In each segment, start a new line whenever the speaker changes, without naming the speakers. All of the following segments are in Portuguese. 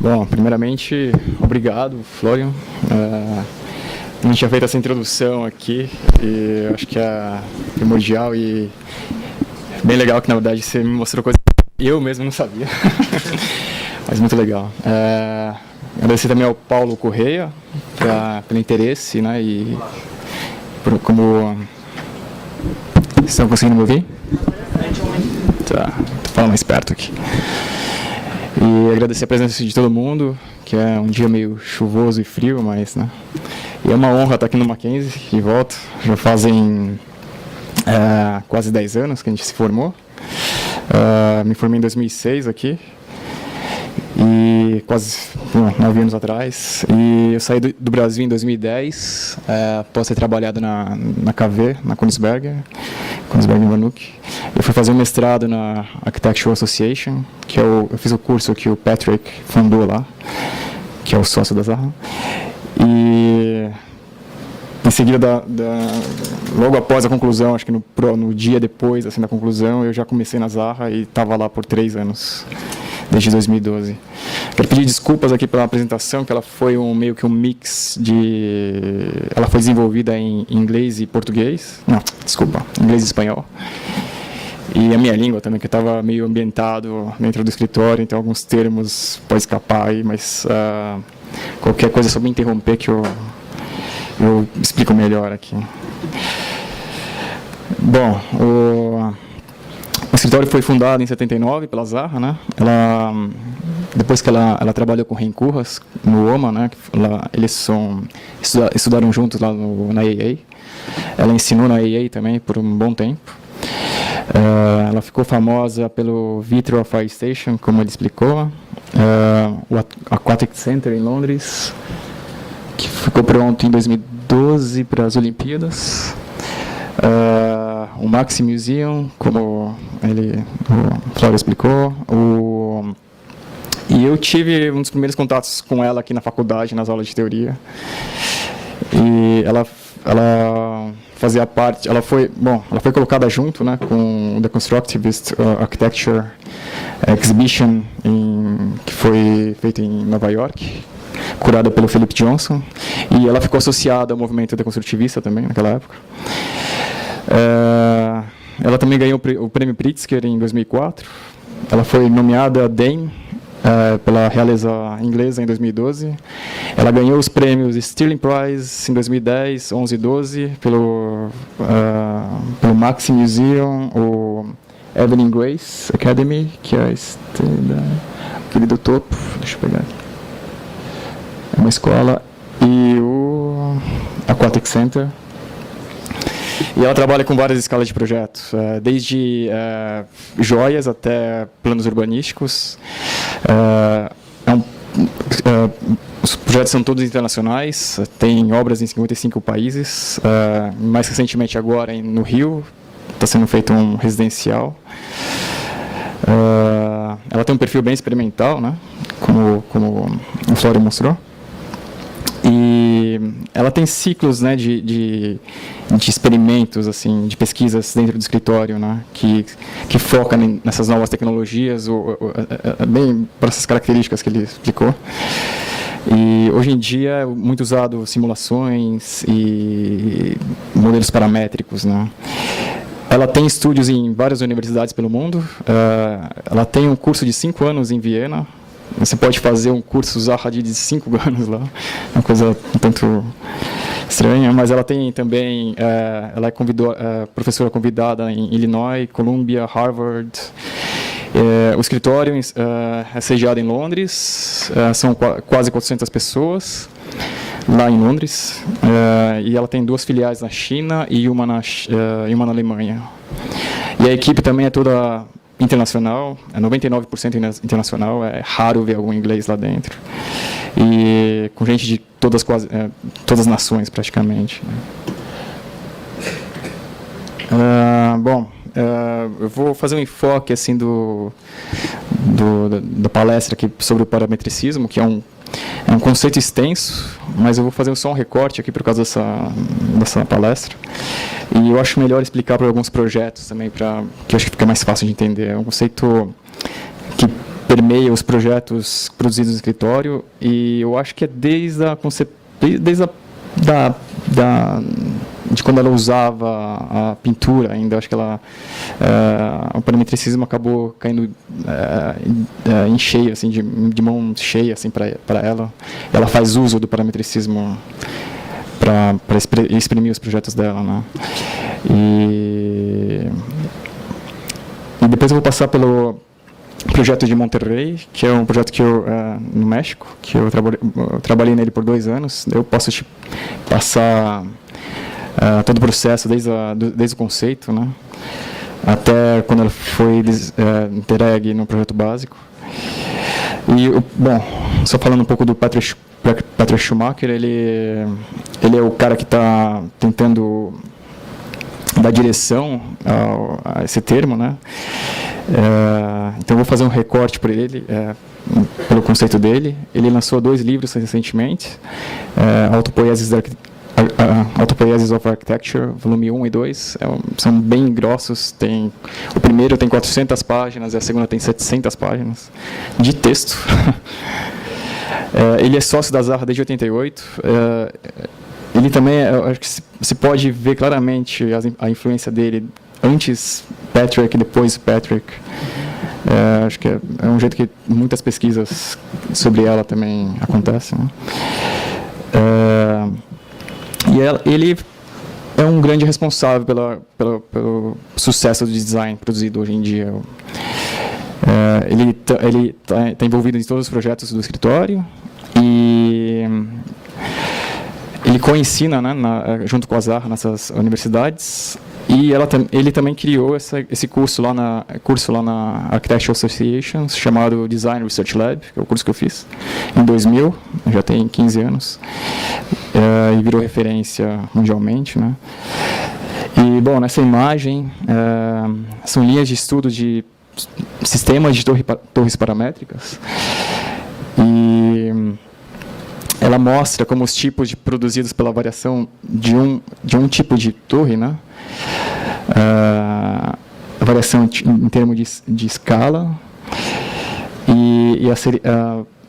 Bom, primeiramente, obrigado, Florian. A gente tinha feito essa introdução aqui e eu acho que é primordial e bem legal que, na verdade, você me mostrou coisas que eu mesmo não sabia. Mas muito legal. Agradecer também ao Paulo Correia pelo interesse, né, e como... Vocês estão conseguindo me ouvir? Tá, tô falando mais perto aqui. E agradecer a presença de todo mundo, que é um dia meio chuvoso e frio, mas, né? E é uma honra estar aqui no Mackenzie, de volta. Já fazem quase 10 anos que a gente se formou. Me formei em 2006 aqui, e quase 9 anos atrás. E eu saí do Brasil em 2010, após ter trabalhado na KV, na Königsberger Invanuk. Eu fui fazer um mestrado na Architectural Association, que eu fiz o curso que o Patrick fundou lá, que é o sócio da Zaha. E em seguida, logo após a conclusão, acho que no dia depois assim, da conclusão, eu já comecei na Zaha e estava lá por 3 anos, desde 2012. Quero pedir desculpas aqui pela apresentação, que ela foi meio que um mix de... Ela foi desenvolvida em inglês e português. Não, desculpa, inglês e espanhol. E a minha língua também, que estava meio ambientado dentro do escritório, então alguns termos podem escapar aí, mas qualquer coisa só me interromper que eu explico melhor aqui. Bom, o escritório foi fundado em 79 pela Zaha, né? Depois que ela trabalhou com Hein Koolhaas no OMA, né? Eles estudaram juntos lá na AA. Ela ensinou na AA também por um bom tempo. Ela ficou famosa pelo Vitrol Fire Station, como ele explicou, o Aquatic Center em Londres, que ficou pronto em 2012 para as Olimpíadas, o Maxi Museum, como o Flávio explicou, e eu tive um dos primeiros contatos com ela aqui na faculdade, nas aulas de teoria, e ela fazia parte, ela foi colocada junto, né, com The Constructivist Architecture Exhibition, que foi feita em Nova York, curada pelo Philip Johnson, e ela ficou associada ao movimento deconstrutivista também, naquela época. Ela também ganhou o prêmio Pritzker em 2004, ela foi nomeada Dame pela realeza inglesa em 2012. Ela ganhou os prêmios Stirling Prize em 2010, 11 e 12, pelo Maxi Museum, o Evelyn Grace Academy, que é aquele do topo, deixa eu pegar aqui. É uma escola, e o Aquatic Center. E ela trabalha com várias escalas de projetos, desde joias até planos urbanísticos. Os projetos são todos internacionais, tem obras em 55 países. Mais recentemente agora no Rio, está sendo feito um residencial. Ela tem um perfil bem experimental, né, como o Flório mostrou. E ela tem ciclos, né, de experimentos, assim, de pesquisas dentro do escritório, né, que foca nessas novas tecnologias, bem para essas características que ele explicou. E hoje em dia é muito usado simulações e modelos paramétricos, né. Ela tem estúdios em várias universidades pelo mundo. Ela tem um curso de 5 anos em Viena. Você pode fazer um curso Zaha de 5 anos lá, uma coisa um tanto estranha, mas ela tem também, ela é professora convidada em Illinois, Columbia, Harvard. O escritório é sediado em Londres, são quase 400 pessoas lá em Londres, e ela tem 2 filiais na China e uma na Alemanha. E a equipe também é toda internacional, é 99% internacional, é raro ver algum inglês lá dentro. E com gente de todas as nações, praticamente. Eu vou fazer um enfoque assim, da palestra aqui sobre o parametricismo, que é um conceito extenso, mas eu vou fazer só um recorte aqui por causa dessa palestra. E eu acho melhor explicar para alguns projetos também, que eu acho que fica mais fácil de entender. É um conceito que permeia os projetos produzidos no escritório, e eu acho que é desde de quando ela usava a pintura ainda, acho que o parametricismo acabou caindo em cheio, assim, de mão cheia, assim, para ela. Ela faz uso do parametricismo para exprimir os projetos dela, né? E depois eu vou passar pelo projeto de Monterrey, que é um projeto que no México, que eu trabalhei nele por 2 anos. Eu posso te passar todo o processo, desde o conceito, né, até quando ele foi entregue no projeto básico. E, bom, só falando um pouco do Patrick Schumacher, ele é o cara que está tentando dar direção a esse termo, né? Então, eu vou fazer um recorte por ele, pelo conceito dele. Ele lançou 2 livros recentemente, Autopoiesis of Architecture, volume 1 e 2, são bem grossos. O primeiro tem 400 páginas e a segunda tem 700 páginas de texto. Ele é sócio da Zaha desde 88. Ele também, acho que se pode ver claramente a influência dele antes Patrick e depois Patrick. Acho que é um jeito que muitas pesquisas sobre ela também acontecem, né? E ele é um grande responsável pelo sucesso do design produzido hoje em dia. Ele tá envolvido em todos os projetos do escritório e ele co-ensina, né, junto com a Zaha nessas universidades. E ele também criou esse curso lá na Architectural Association, chamado Design Research Lab, que é o curso que eu fiz em 2000, já tem 15 anos, e virou referência mundialmente, né? E, bom, nessa imagem, são linhas de estudo de sistemas de torres paramétricas, e ela mostra como os tipos produzidos pela variação de um tipo de torre, né? A variação em termos de escala e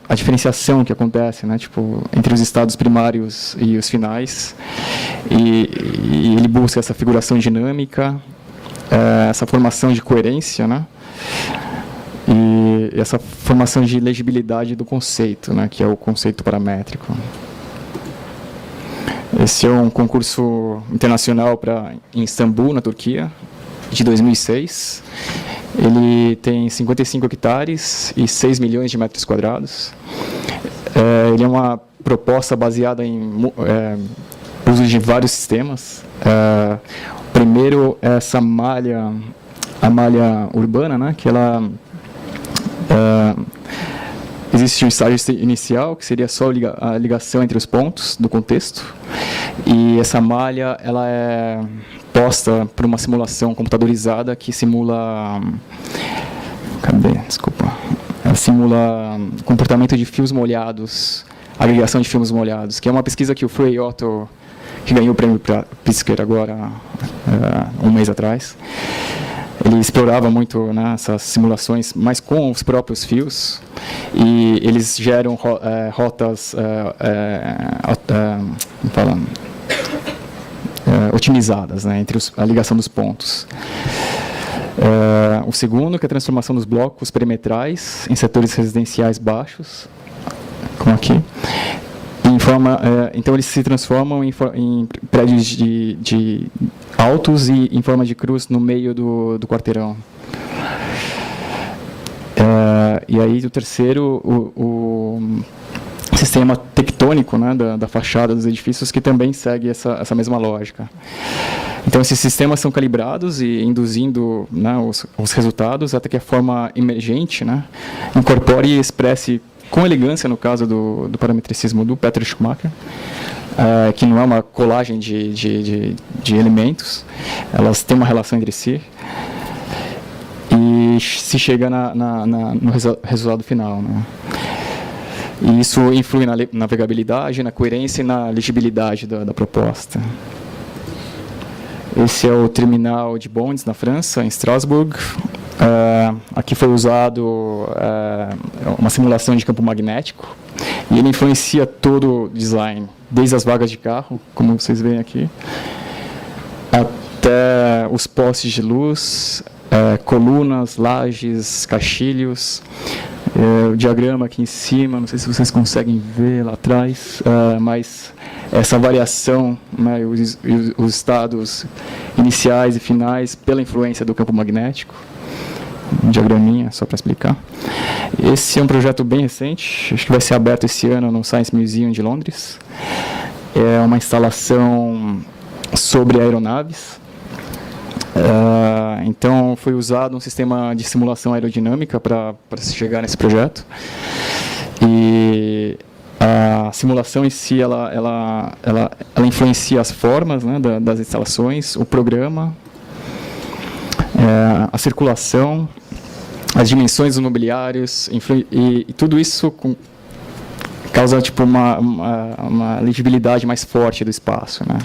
a diferenciação que acontece, né, tipo, entre os estados primários e os finais, e ele busca essa figuração dinâmica, essa formação de coerência, né, e essa formação de legibilidade do conceito, né, que é o conceito paramétrico. Esse é um concurso internacional em Istambul, na Turquia, de 2006. Ele tem 55 hectares e 6 milhões de metros quadrados. Ele é uma proposta baseada em uso de vários sistemas. O primeiro é essa malha urbana, né, que ela... existe um estágio inicial, que seria só a ligação entre os pontos do contexto, e essa malha ela é posta por uma simulação computadorizada que simula... Ela simula comportamento de fios molhados, agregação de fios molhados, que é uma pesquisa que o Frei Otto, que ganhou o prêmio Pritzker agora, 1 mês atrás, ele explorava muito, né, essas simulações, mas com os próprios fios, e eles geram rotas otimizadas, né, entre a ligação dos pontos. O segundo, que é a transformação dos blocos perimetrais em setores residenciais baixos, como aqui. Então, eles se transformam em prédios de altos e em forma de cruz no meio do quarteirão. E aí, o terceiro, o sistema tectônico, né, da fachada dos edifícios, que também segue essa mesma lógica. Então, esses sistemas são calibrados e induzindo, né, os resultados até que a forma emergente, né, incorpore e expresse com elegância, no caso do parametricismo do Patrick Schumacher, que não é uma colagem de elementos, elas têm uma relação entre si, e se chega no resultado final, né? E isso influi na navegabilidade, na coerência e na legibilidade da proposta. Esse é o terminal de bondes na França, em Strasbourg. Aqui foi usado uma simulação de campo magnético, e ele influencia todo o design, desde as vagas de carro, como vocês veem aqui, até os postes de luz, colunas, lajes, caixilhos. O diagrama aqui em cima, não sei se vocês conseguem ver lá atrás, mas essa variação, né, os estados iniciais e finais pela influência do campo magnético. Um diagraminha, só para explicar. Esse é um projeto bem recente, acho que vai ser aberto esse ano no Science Museum de Londres. É uma instalação sobre aeronaves. Então, foi usado um sistema de simulação aerodinâmica para se chegar nesse projeto. E a simulação em si, ela influencia as formas, né, das instalações, o programa, a circulação, as dimensões dos mobiliários, e tudo isso causa tipo uma legibilidade mais forte do espaço, né?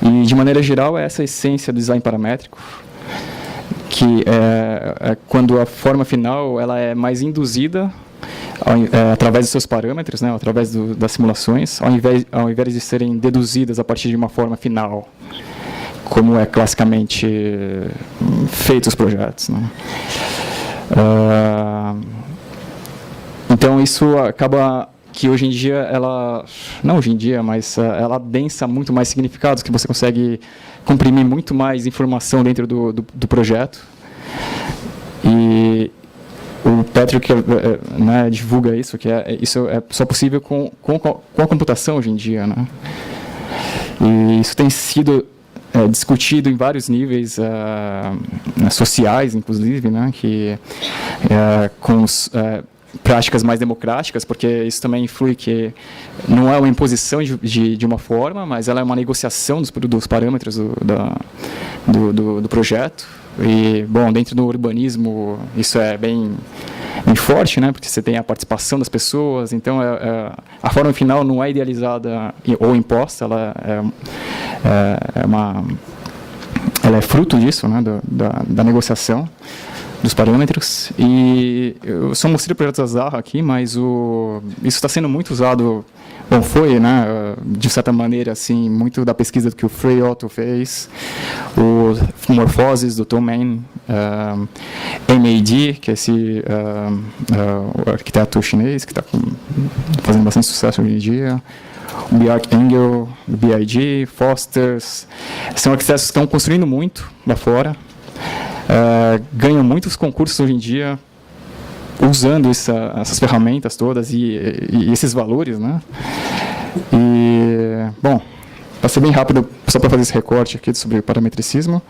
E de maneira geral é essa a essência do design paramétrico, que é quando a forma final ela é mais induzida através dos seus parâmetros, né, através das simulações, ao invés de serem deduzidas a partir de uma forma final, como é classicamente feito os projetos, né? Então isso acaba que hoje em dia não hoje em dia, mas ela adensa muito mais significados, que você consegue comprimir muito mais informação dentro do projeto. E o Patrick né, divulga isso, que isso é só possível com a computação hoje em dia, né? E isso tem sido discutido em vários níveis sociais, inclusive, né, que com práticas mais democráticas, porque isso também influi que não é uma imposição de uma forma, mas ela é uma negociação dos parâmetros do projeto. E, bom, dentro do urbanismo isso é bem forte, né, porque você tem a participação das pessoas, então a forma final não é idealizada ou imposta, ela é fruto disso, né, da negociação dos parâmetros. E eu só mostrei o projeto da Zaha aqui, mas isso está sendo muito usado, bom, foi, né, de certa maneira, assim, muito da pesquisa que o Frei Otto fez, o Morphoses, do Tom Mann, MAD, que é esse o arquiteto chinês, que está fazendo bastante sucesso hoje em dia, o Bjarke Engel, o BIG, Fosters, são arquitetos que estão construindo muito lá fora, ganham muitos concursos hoje em dia usando essas ferramentas todas e esses valores, né? E, bom, passei bem rápido só para fazer esse recorte aqui sobre o parametricismo,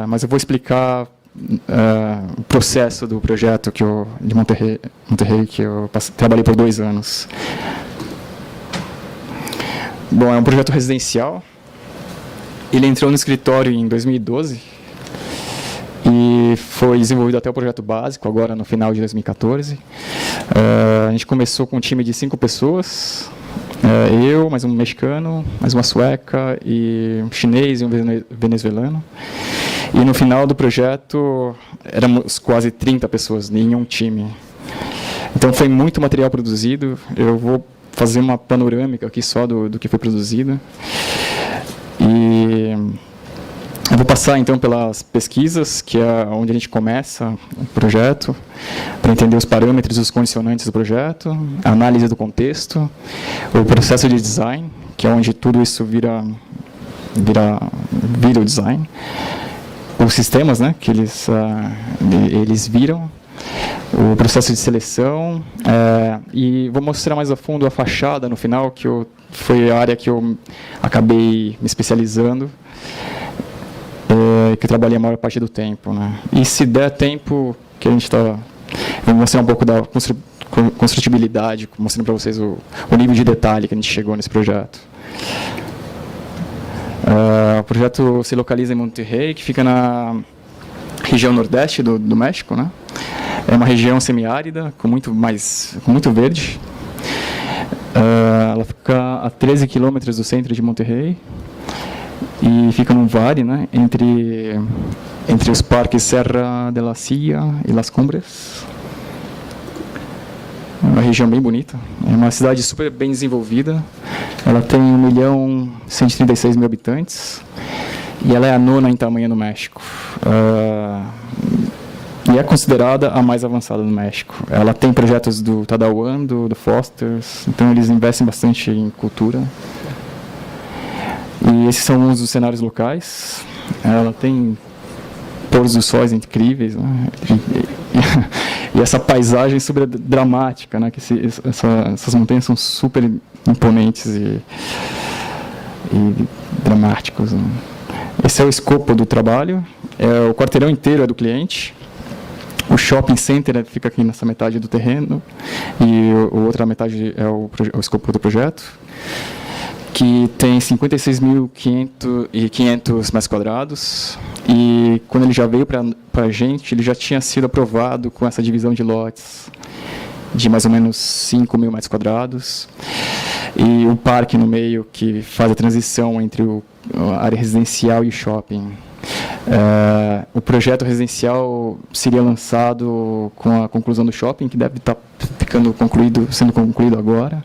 mas eu vou explicar o processo do projeto de Monterrey, que eu trabalhei por 2 anos. Bom, é um projeto residencial. Ele entrou no escritório em 2012 e foi desenvolvido até o projeto básico, agora no final de 2014. A gente começou com um time de 5 pessoas, eu, mais um mexicano, mais uma sueca, e um chinês e um venezuelano. E no final do projeto éramos quase 30 pessoas em um time. Então foi muito material produzido. Eu vou fazer uma panorâmica aqui só do que foi produzido. E eu vou passar então pelas pesquisas, que é onde a gente começa o projeto, para entender os parâmetros e os condicionantes do projeto, a análise do contexto, o processo de design, que é onde tudo isso vira o design, os sistemas, né, que eles viram, o processo de seleção, e vou mostrar mais a fundo a fachada no final, que foi a área que eu acabei me especializando, que eu trabalhei a maior parte do tempo, né? E se der tempo, que a gente está... Eu vou mostrar um pouco da construtibilidade, mostrando para vocês o nível de detalhe que a gente chegou nesse projeto. O projeto se localiza em Monterrey, que fica na região nordeste do México, né? É uma região semiárida, com muito verde. Ela fica a 13 quilômetros do centro de Monterrey e fica num vale, né, entre entre os parques Serra de la Silla e Las Cumbres. Uma região bem bonita. É uma cidade super bem desenvolvida. Ela tem 1.136.000 habitantes e ela é a nona em tamanho no México. E é considerada a mais avançada do México. Ela tem projetos do Tadauan, do Foster's, então eles investem bastante em cultura. E esses são alguns dos cenários locais. Ela tem pôres do sóis incríveis, né? E essa paisagem super dramática, né? Que essas montanhas são super imponentes e dramáticos, né? Esse é o escopo do trabalho. O quarteirão inteiro é do cliente. O shopping center fica aqui nessa metade do terreno e a outra metade é o escopo do projeto, que tem 56.500 metros quadrados, e quando ele já veio para a gente, ele já tinha sido aprovado com essa divisão de lotes de mais ou menos 5.000 metros quadrados, e o parque no meio que faz a transição entre a área residencial e o shopping. O projeto residencial seria lançado com a conclusão do shopping, que deve estar sendo concluído agora,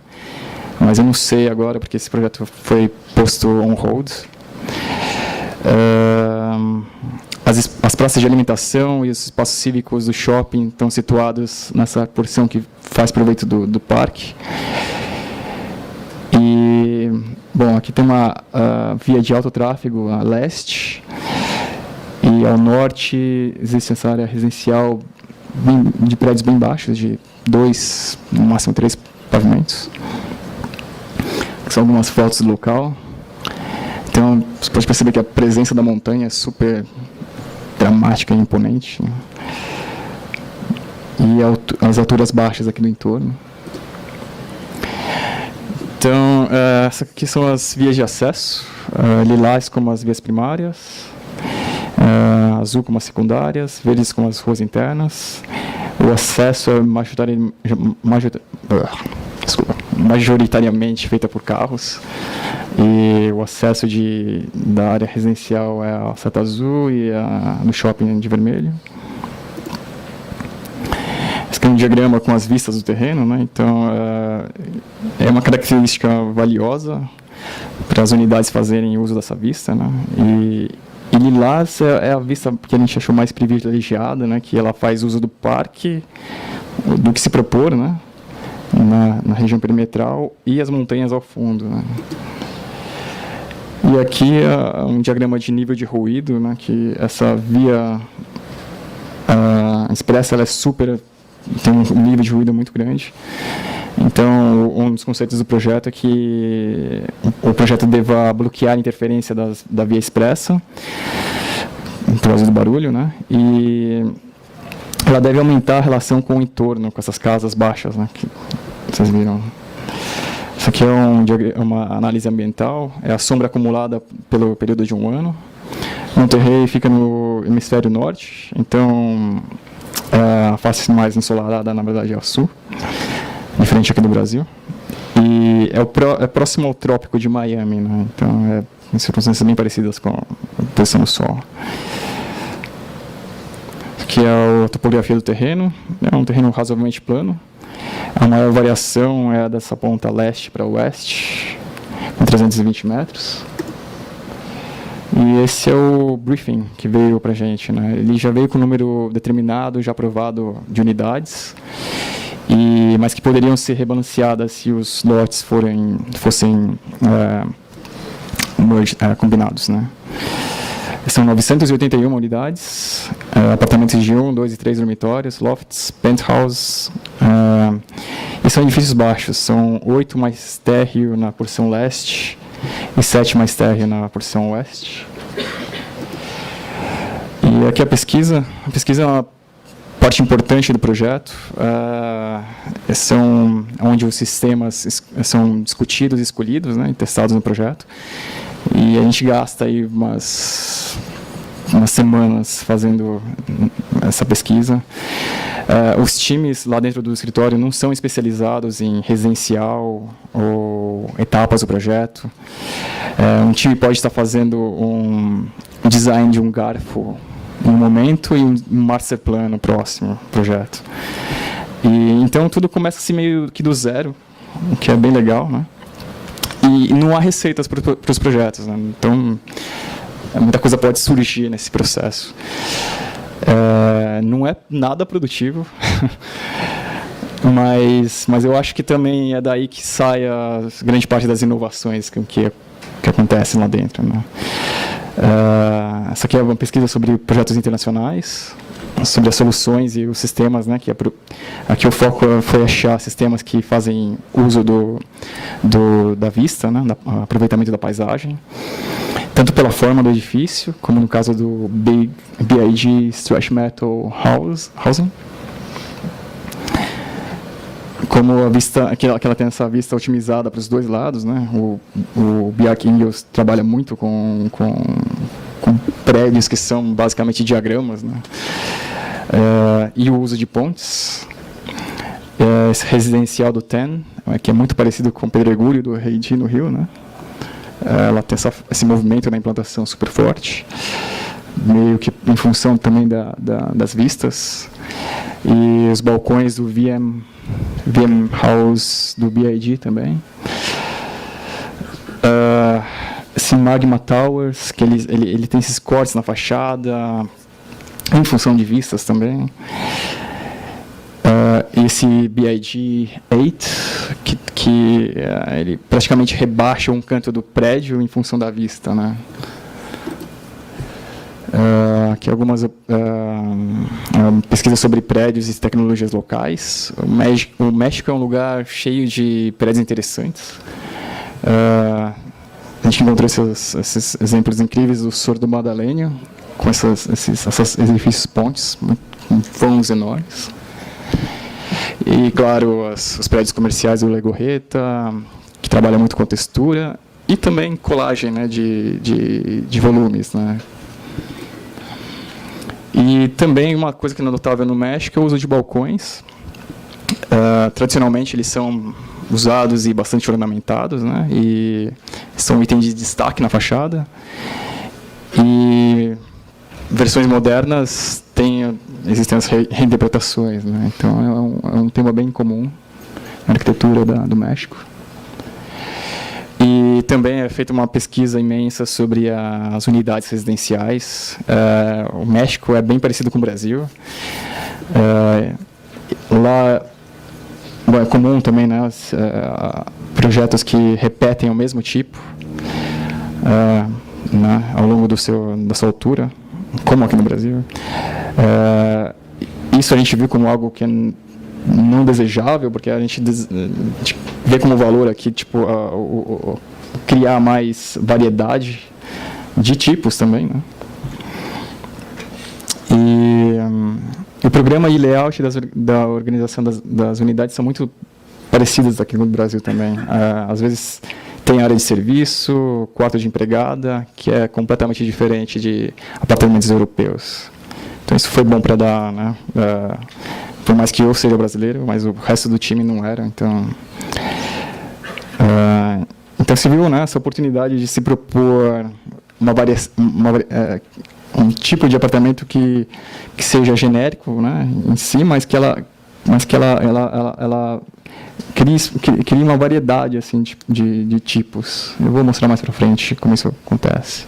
mas eu não sei agora porque esse projeto foi posto on hold. As praças de alimentação e os espaços cívicos do shopping estão situados nessa porção que faz proveito do parque. E, bom, aqui tem uma via de alto tráfego a leste, e ao norte existe essa área residencial de prédios bem baixos, de 2, no máximo 3 pavimentos. São algumas fotos do local. Então, você pode perceber que a presença da montanha é super dramática e imponente, né? E as alturas baixas aqui do entorno. Então, essas aqui são as vias de acesso. Lilás como as vias primárias, azul como as secundárias, verdes como as ruas internas. O acesso é majoritariamente feito por carros, e o acesso da área residencial é a seta azul e no shopping de vermelho. Esse aqui é um diagrama com as vistas do terreno, né? Então é uma característica valiosa para as unidades fazerem uso dessa vista, né? E Lilás é a vista que a gente achou mais privilegiada, né? Que ela faz uso do parque, do que se propor, né? Na região perimetral, e as montanhas ao fundo, né? E aqui é um diagrama de nível de ruído, né? Que essa via expressa, ela é tem um nível de ruído muito grande. Então, um dos conceitos do projeto é que o projeto deva bloquear a interferência da via expressa, por causa do barulho, né? E ela deve aumentar a relação com o entorno, com essas casas baixas, né? Que vocês viram. Isso aqui é uma análise ambiental, é a sombra acumulada pelo período de um ano. Monterrey fica no hemisfério norte, então a face mais ensolarada, na verdade, é a sul, diferente aqui do Brasil. E é próximo ao trópico de Miami, né? Então em circunstâncias bem parecidas com a posição do Sol. Aqui é a topografia do terreno, é um terreno razoavelmente plano. A maior variação é dessa ponta leste para oeste, com 320 metros. E esse é o briefing que veio para a gente, né? Ele já veio com um número determinado, já aprovado, de unidades, mas que poderiam ser rebalanceadas se os lotes fossem combinados, né? São 981 unidades, apartamentos de 1, 2 e 3 dormitórios, lofts, penthouse, e são edifícios baixos, são 8 mais térreo na porção leste e 7 mais térreo na porção oeste. E aqui a pesquisa é uma parte importante do projeto, são onde os sistemas são discutidos e escolhidos, né, e testados no projeto. E a gente gasta aí umas semanas fazendo essa pesquisa. Os times lá dentro do escritório não são especializados em residencial ou etapas do projeto. Um time pode estar fazendo um design de um garfo em um momento e um master plan no próximo projeto. E então tudo começa assim meio que do zero, o que é bem legal, né? E não há receitas para os projetos, né? Então muita coisa pode surgir nesse processo. Não é nada produtivo, mas eu acho que também é daí que sai a grande parte das inovações que acontecem lá dentro, né? Essa aqui é uma pesquisa sobre projetos internacionais, sobre as soluções e os sistemas, né? Aqui o foco foi achar sistemas que fazem uso da vista, né? Do aproveitamento da paisagem, tanto pela forma do edifício, como no caso do BIG Stretch Metal Housing, como a vista, que ela tem essa vista otimizada para os dois lados, né? O Bjarke Ingels trabalha muito com prédios que são basicamente diagramas, né? E o uso de pontes. Esse residencial do TEN, que é muito parecido com o Pedregulho do Heidi no Rio, né? Ela tem esse movimento na implantação super forte, meio que em função também das vistas. E os balcões do VM House do BIG também. Esse Magma Towers, que ele tem esses cortes na fachada, em função de vistas também. Esse BIG 8, que ele praticamente rebaixa um canto do prédio em função da vista, né? Aqui algumas pesquisas sobre prédios e tecnologias locais. O México é um lugar cheio de prédios interessantes. A gente encontrou esses exemplos incríveis do Sordo Madaleno, com esses edifícios pontes, com fornos enormes. E, claro, os prédios comerciais do Legorreta, que trabalha muito com textura, e também colagem, né, de volumes, né. E também uma coisa que é notável no México é o uso de balcões. Tradicionalmente, eles são usados e bastante ornamentados, né, e são itens de destaque na fachada. E versões modernas existem as reinterpretações, né, então é um tema bem comum na arquitetura do México. E também é feita uma pesquisa imensa sobre as unidades residenciais. O México é bem parecido com o Brasil. Lá é comum também, né, projetos que repetem o mesmo tipo, né, ao longo da sua altura, como aqui no Brasil. Isso a gente viu como algo que é não desejável, porque a gente vê como valor aqui, tipo, criar mais variedade de tipos também, né? E o programa e layout da organização das unidades são muito parecidas aqui no Brasil também. Às vezes tem área de serviço, quarto de empregada, que é completamente diferente de apartamentos europeus. Então isso foi bom para dar, né? Por mais que eu seja brasileiro, mas o resto do time não era, então se viu, né, essa oportunidade de se propor um tipo de apartamento que seja genérico, né, em si, mas que ela crie uma variedade assim de tipos. Eu vou mostrar mais para frente como isso acontece.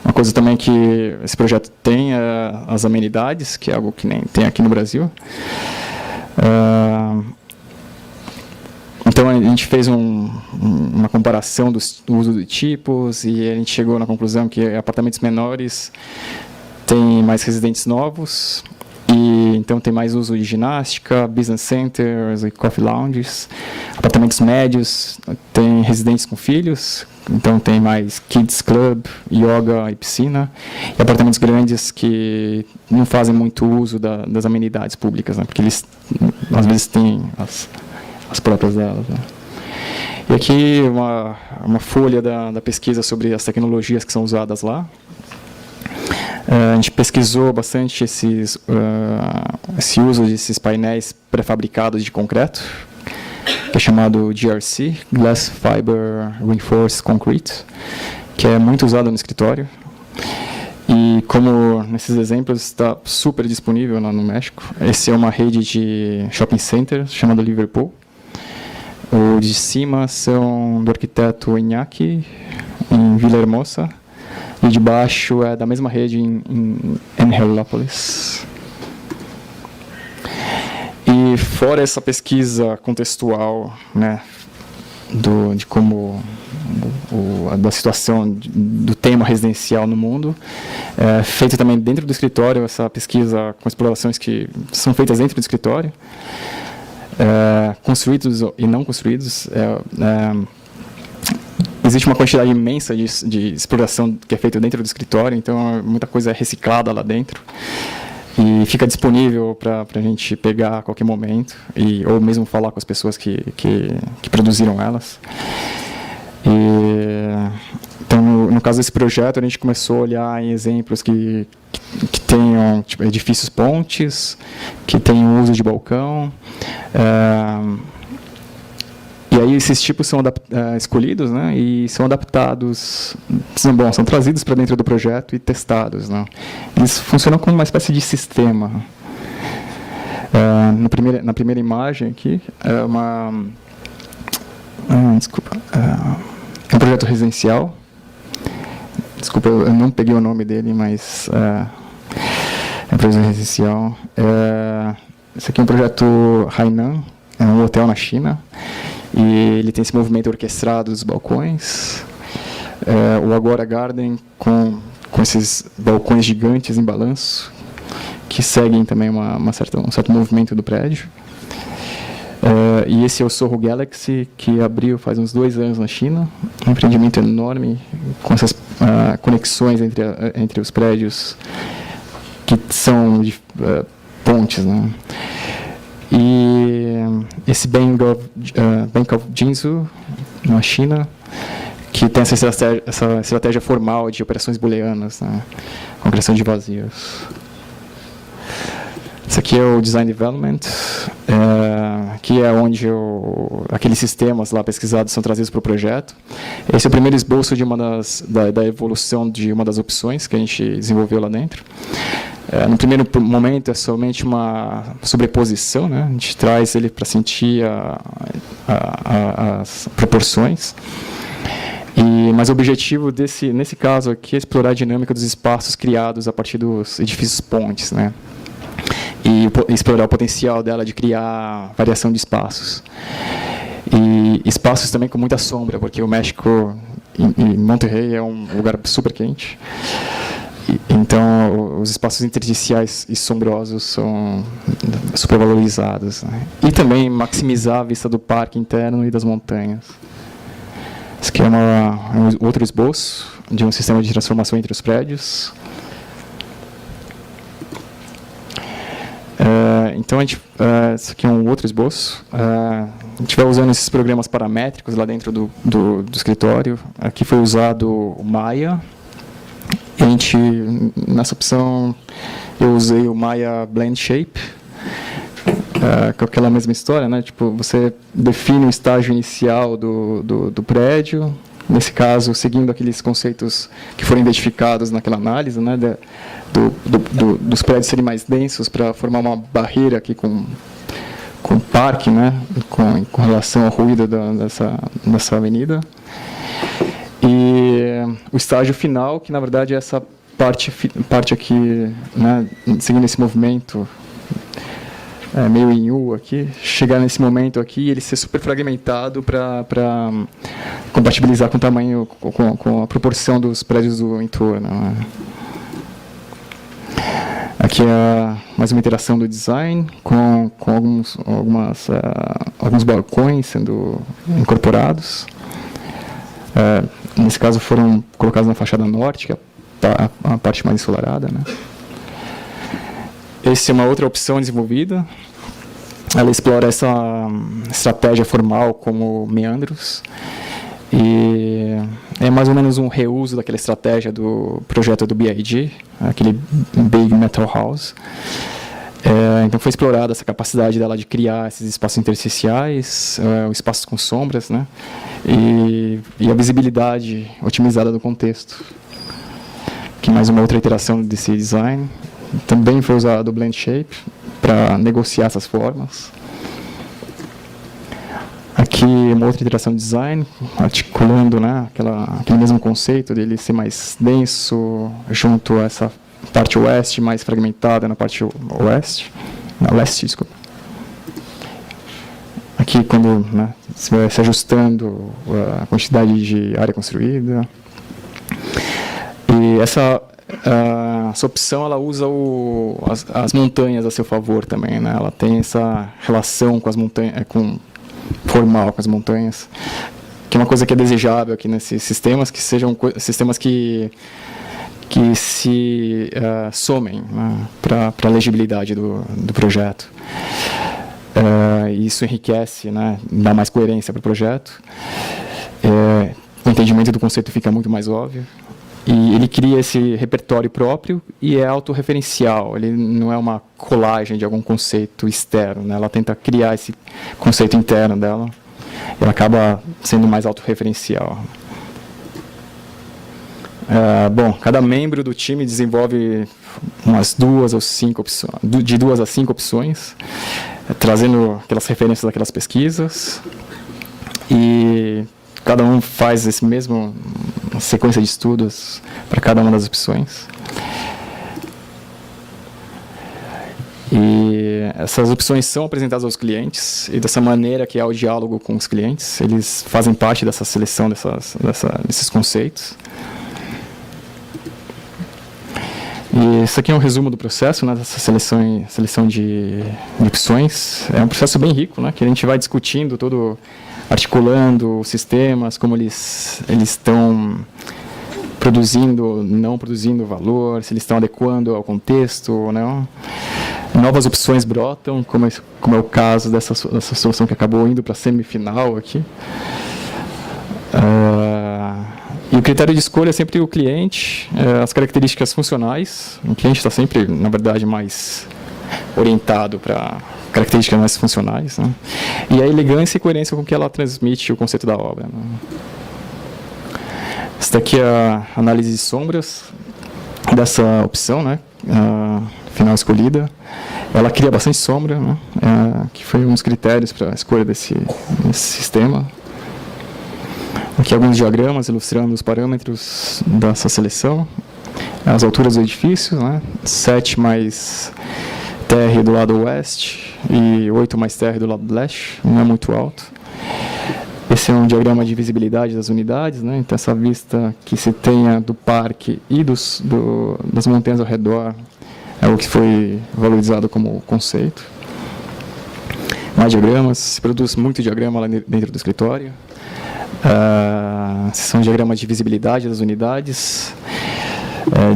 Uma coisa também que esse projeto tem é as amenidades, que é algo que nem tem aqui no Brasil. Então, a gente fez uma comparação do uso de tipos e a gente chegou na conclusão que apartamentos menores têm mais residentes novos, e então tem mais uso de ginástica, business centers e coffee lounges. Apartamentos médios têm residentes com filhos, então tem mais kids club, yoga e piscina. E apartamentos grandes que não fazem muito uso das amenidades públicas, né, porque eles às vezes têm as próprias delas, né. E aqui uma folha da pesquisa sobre as tecnologias que são usadas lá. A gente pesquisou bastante esse uso desses painéis pré-fabricados de concreto, que é chamado GRC, Glass Fiber Reinforced Concrete, que é muito usado no escritório. E como nesses exemplos está super disponível lá no México, esse é uma rede de shopping center chamada Liverpool. O de cima são do arquiteto Iñaki, em Villahermosa, e de baixo é da mesma rede em Angelópolis. E fora essa pesquisa contextual, né, de como da situação do tema residencial no mundo, feita também dentro do escritório, essa pesquisa com explorações que são feitas dentro do escritório, construídos e não construídos. Existe uma quantidade imensa de exploração que é feita dentro do escritório, então muita coisa é reciclada lá dentro e fica disponível para a gente pegar a qualquer momento, ou mesmo falar com as pessoas que produziram elas. Então, no caso desse projeto, a gente começou a olhar em exemplos que tenham tipo, edifícios pontes, que tenham uso de balcão. E aí esses tipos são escolhidos, né, e são adaptados, são trazidos para dentro do projeto e testados, né. Eles funcionam como uma espécie de sistema. Na primeira imagem aqui, é é um projeto residencial. Desculpa, eu não peguei o nome dele, mas é um projeto residencial. Esse aqui é um projeto Hainan, é um hotel na China. E ele tem esse movimento orquestrado dos balcões. O Agora Garden com esses balcões gigantes em balanço, que seguem também um certo movimento do prédio. E esse é o Soho Galaxy, que abriu faz uns 2 anos na China. Um empreendimento enorme, com essas conexões entre os prédios, que são pontes, né? E esse Bank of Jinzhou, na China, que tem essa estratégia formal de operações booleanas, né, com criação de vazios. Esse aqui é o Design Development, que é onde aqueles sistemas lá pesquisados são trazidos para o projeto. Esse é o primeiro esboço da evolução de uma das opções que a gente desenvolveu lá dentro. No primeiro momento é somente uma sobreposição, né? A gente traz ele para sentir as proporções. Mas o objetivo nesse caso aqui é explorar a dinâmica dos espaços criados a partir dos edifícios pontes, né? E explorar o potencial dela de criar variação de espaços. E espaços também com muita sombra, porque o México, em Monterrey, é um lugar super quente. Então, os espaços intersticiais e sombrosos são supervalorizados, né? E também maximizar a vista do parque interno e das montanhas. Esse aqui é um outro esboço de um sistema de transformação entre os prédios. Então, esse aqui é um outro esboço. A gente vai usando esses programas paramétricos lá dentro do escritório. Aqui foi usado o Maya. Nessa opção, eu usei o Maya Blend Shape, com aquela mesma história, né? Tipo, você define o estágio inicial do prédio, nesse caso, seguindo aqueles conceitos que foram identificados naquela análise, né? Dos prédios serem mais densos para formar uma barreira aqui com o parque, né? Com relação ao ruído dessa avenida. E o estágio final, que na verdade é essa parte aqui, né, seguindo esse movimento meio em U aqui, chegar nesse momento aqui e ele ser super fragmentado para compatibilizar com o tamanho, com a proporção dos prédios do entorno, né. Aqui é mais uma interação do design, com alguns balcões sendo incorporados. Nesse caso, foram colocados na fachada norte, que é a parte mais ensolarada, né? Essa é uma outra opção desenvolvida. Ela explora essa estratégia formal como meandros. E é mais ou menos um reuso daquela estratégia do projeto do BIG, aquele Big Metal House. Então foi explorada essa capacidade dela de criar esses espaços intersticiais, espaços com sombras, né? E a visibilidade otimizada do contexto, aqui mais uma outra iteração desse design. Também foi usado o Blend Shape para negociar essas formas. Aqui uma outra iteração de design, articulando, né, aquele mesmo conceito dele ser mais denso, junto a essa parte oeste mais fragmentada na parte leste, desculpa. Aqui, quando, né, se vai se ajustando a quantidade de área construída. E essa opção, ela usa as montanhas a seu favor também, né? Ela tem essa relação com as montanhas, formal com as montanhas, que é uma coisa que é desejável aqui nesses sistemas, que sejam sistemas que se somem, né, para a legibilidade do projeto. Isso enriquece, né, dá mais coerência para o projeto. O entendimento do conceito fica muito mais óbvio. E ele cria esse repertório próprio e é autorreferencial. Ele não é uma colagem de algum conceito externo, né? Ela tenta criar esse conceito interno dela. Ela acaba sendo mais autorreferencial. Bom, cada membro do time desenvolve umas 2 ou 5 opções, de 2 a 5 opções, trazendo aquelas referências daquelas pesquisas. E cada um faz esse mesmo sequência de estudos para cada uma das opções. E essas opções são apresentadas aos clientes, e dessa maneira que há o diálogo com os clientes, eles fazem parte dessa seleção desses conceitos. E isso aqui é um resumo do processo, né, dessa seleção de opções. É um processo bem rico, né, que a gente vai discutindo todo, articulando os sistemas, como eles estão produzindo, não produzindo valor, se eles estão adequando ao contexto ou não. Novas opções brotam, como é o caso dessa solução que acabou indo para a semifinal aqui. E o critério de escolha é sempre o cliente, as características funcionais. O cliente está sempre, na verdade, mais orientado para características mais funcionais, né? E a elegância e coerência com que ela transmite o conceito da obra, né? Essa daqui é a análise de sombras dessa opção, né, final escolhida. Ela cria bastante sombra, né, que foi um dos critérios para a escolha desse sistema. Aqui alguns diagramas ilustrando os parâmetros dessa seleção. As alturas do edifício, né, 7 mais TR do lado oeste e 8 mais TR do lado leste, não é muito alto. Esse é um diagrama de visibilidade das unidades, né, então essa vista que se tenha do parque e das montanhas ao redor é o que foi valorizado como conceito. Mais diagramas, se produz muito diagrama lá dentro do escritório. São diagramas de visibilidade das unidades,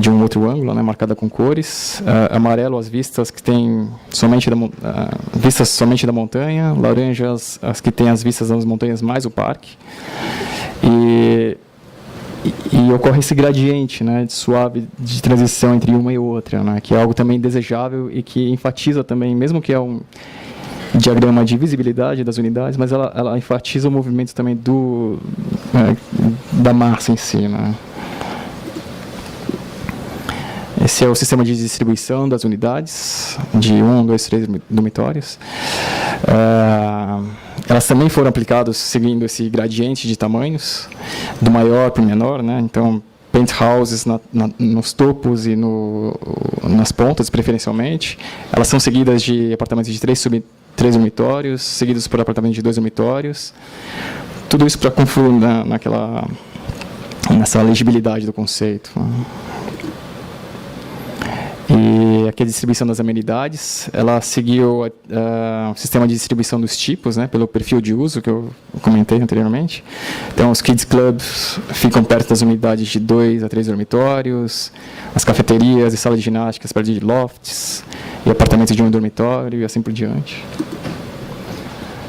de um outro ângulo, né, marcada com cores. Amarelo as vistas que têm vistas somente da montanha, laranjas as que têm as vistas das montanhas mais o parque. E ocorre esse gradiente, né, suave de transição entre uma e outra, né, que é algo também desejável e que enfatiza também, mesmo que é um diagrama de visibilidade das unidades, mas ela enfatiza o movimento também da massa em si, né. Esse é o sistema de distribuição das unidades, de 1, 2, 3 dormitórios. Elas também foram aplicadas seguindo esse gradiente de tamanhos, do maior para o menor, né? Então, penthouses nos topos e nas pontas, preferencialmente. Elas são seguidas de apartamentos de 3 dormitórios, seguidos por apartamentos de 2 dormitórios. Tudo isso para confluir nessa legibilidade do conceito. E aqui a distribuição das amenidades, ela seguiu o sistema de distribuição dos tipos, né, pelo perfil de uso que eu comentei anteriormente. Então, os kids clubs ficam perto das unidades de 2 a 3 dormitórios, as cafeterias e salas de ginásticas perto de lofts, e apartamentos de 1 dormitório e assim por diante.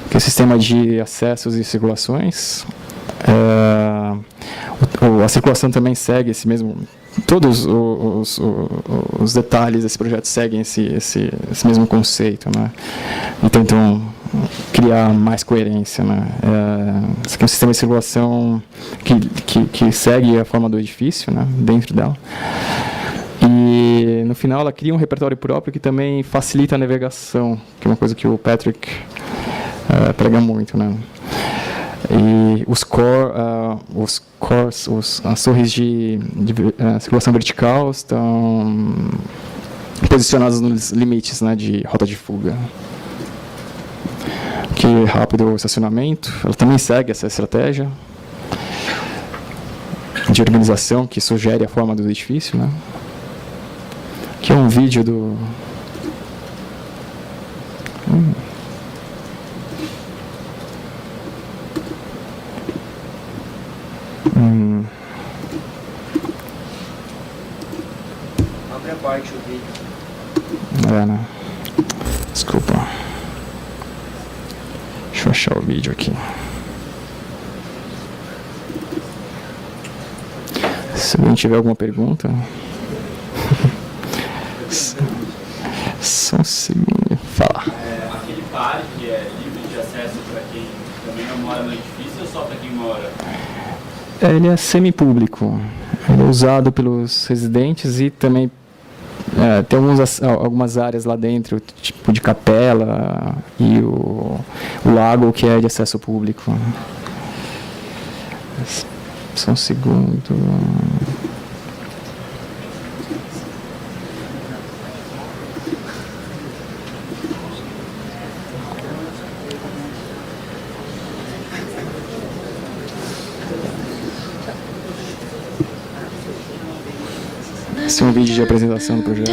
Aqui é o sistema de acessos e circulações. A circulação também segue esse mesmo... Todos os detalhes desse projeto seguem esse mesmo conceito, né? E tentam criar mais coerência, né? Esse aqui é um sistema de circulação que segue a forma do edifício, né? Dentro dela. E no final ela cria um repertório próprio que também facilita a navegação, que é uma coisa que o Patrick prega muito, né? E as torres de circulação vertical estão posicionadas nos limites, né, de rota de fuga. Que rápido estacionamento, ela também segue essa estratégia de organização que sugere a forma do edifício, né? Aqui é um vídeo do...
Abre a parte o vídeo.
Né? Desculpa. Deixa eu achar o vídeo aqui. Se alguém tiver alguma pergunta... Só um segundo. Fala.
Aquele parque é livre de acesso para quem também não mora no edifício ou só para quem mora?
Ele é semipúblico. Ele é usado pelos residentes e também tem algumas áreas lá dentro, tipo de capela e o lago que é de acesso público. Só um segundo. Esse é um vídeo de apresentação do projeto.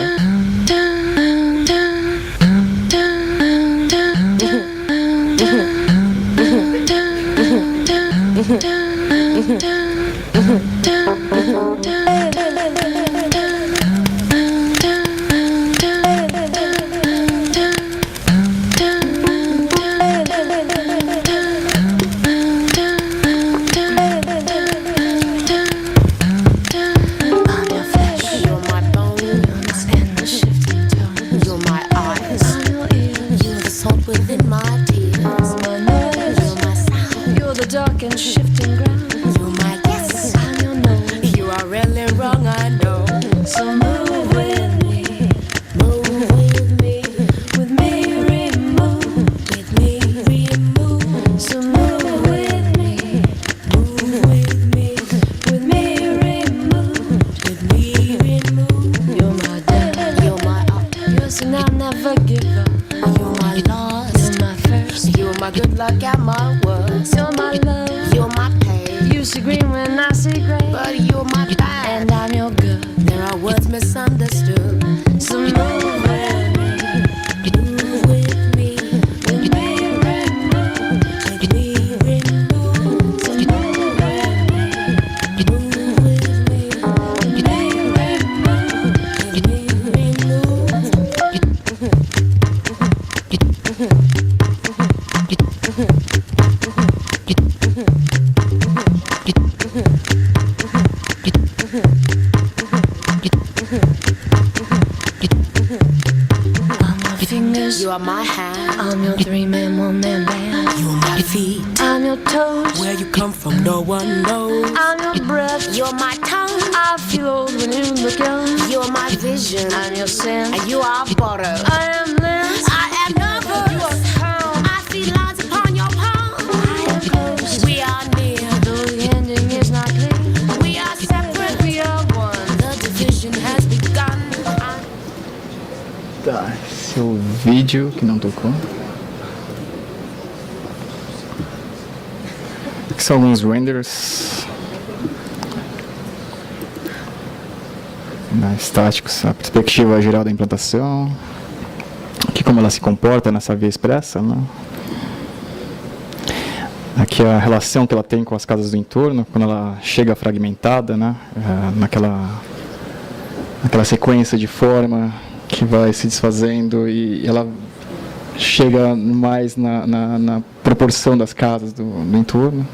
Dark and shifting ground. You're my guess. I'm your nose. You are really wrong, I know. So move with me, move with me, remove, with me, remove. So move with me, move with me, remove, with me, remove. You're my dad, you're my up, you're sin I'll never give up. You're my loss, you're my first, you're my good luck and my worst. You're my love, you're my pain. You see green when I see gray, but you're my bad, and I'm your good. There are words misunderstood. So move with me, move with me, remove, with me, remove. So move with me, move with me, remove, with me, remove. You are my hand. I'm your three-man, one-man band. You're my feet. I'm your toes. Where you come from, no one knows. I'm your breath. You're my tongue. I feel old when you look young. You're my vision. I'm your sin. And you are butter. I am this. I am nervous. You are calm. I see lines upon your palm. I am close. We are near. Though the ending is not clear. We are separate. We are one. The division has begun.
Tá, esse é o vídeo que não tocou. Aqui são alguns renders estáticos, a perspectiva geral da implantação. Aqui como ela se comporta nessa via expressa, né? Aqui a relação que ela tem com as casas do entorno, quando ela chega fragmentada, né? Naquela sequência de forma que vai se desfazendo e ela chega mais na proporção das casas do entorno.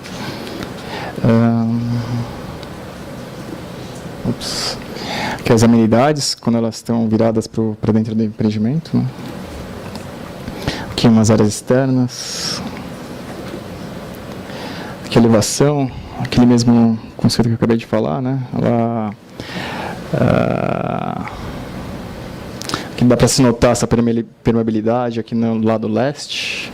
Aqui as amenidades, quando elas estão viradas para dentro do empreendimento, né? Aqui umas áreas externas. Aqui a elevação, aquele mesmo conceito que eu acabei de falar, né? Ela que dá para se notar essa permeabilidade aqui no lado leste,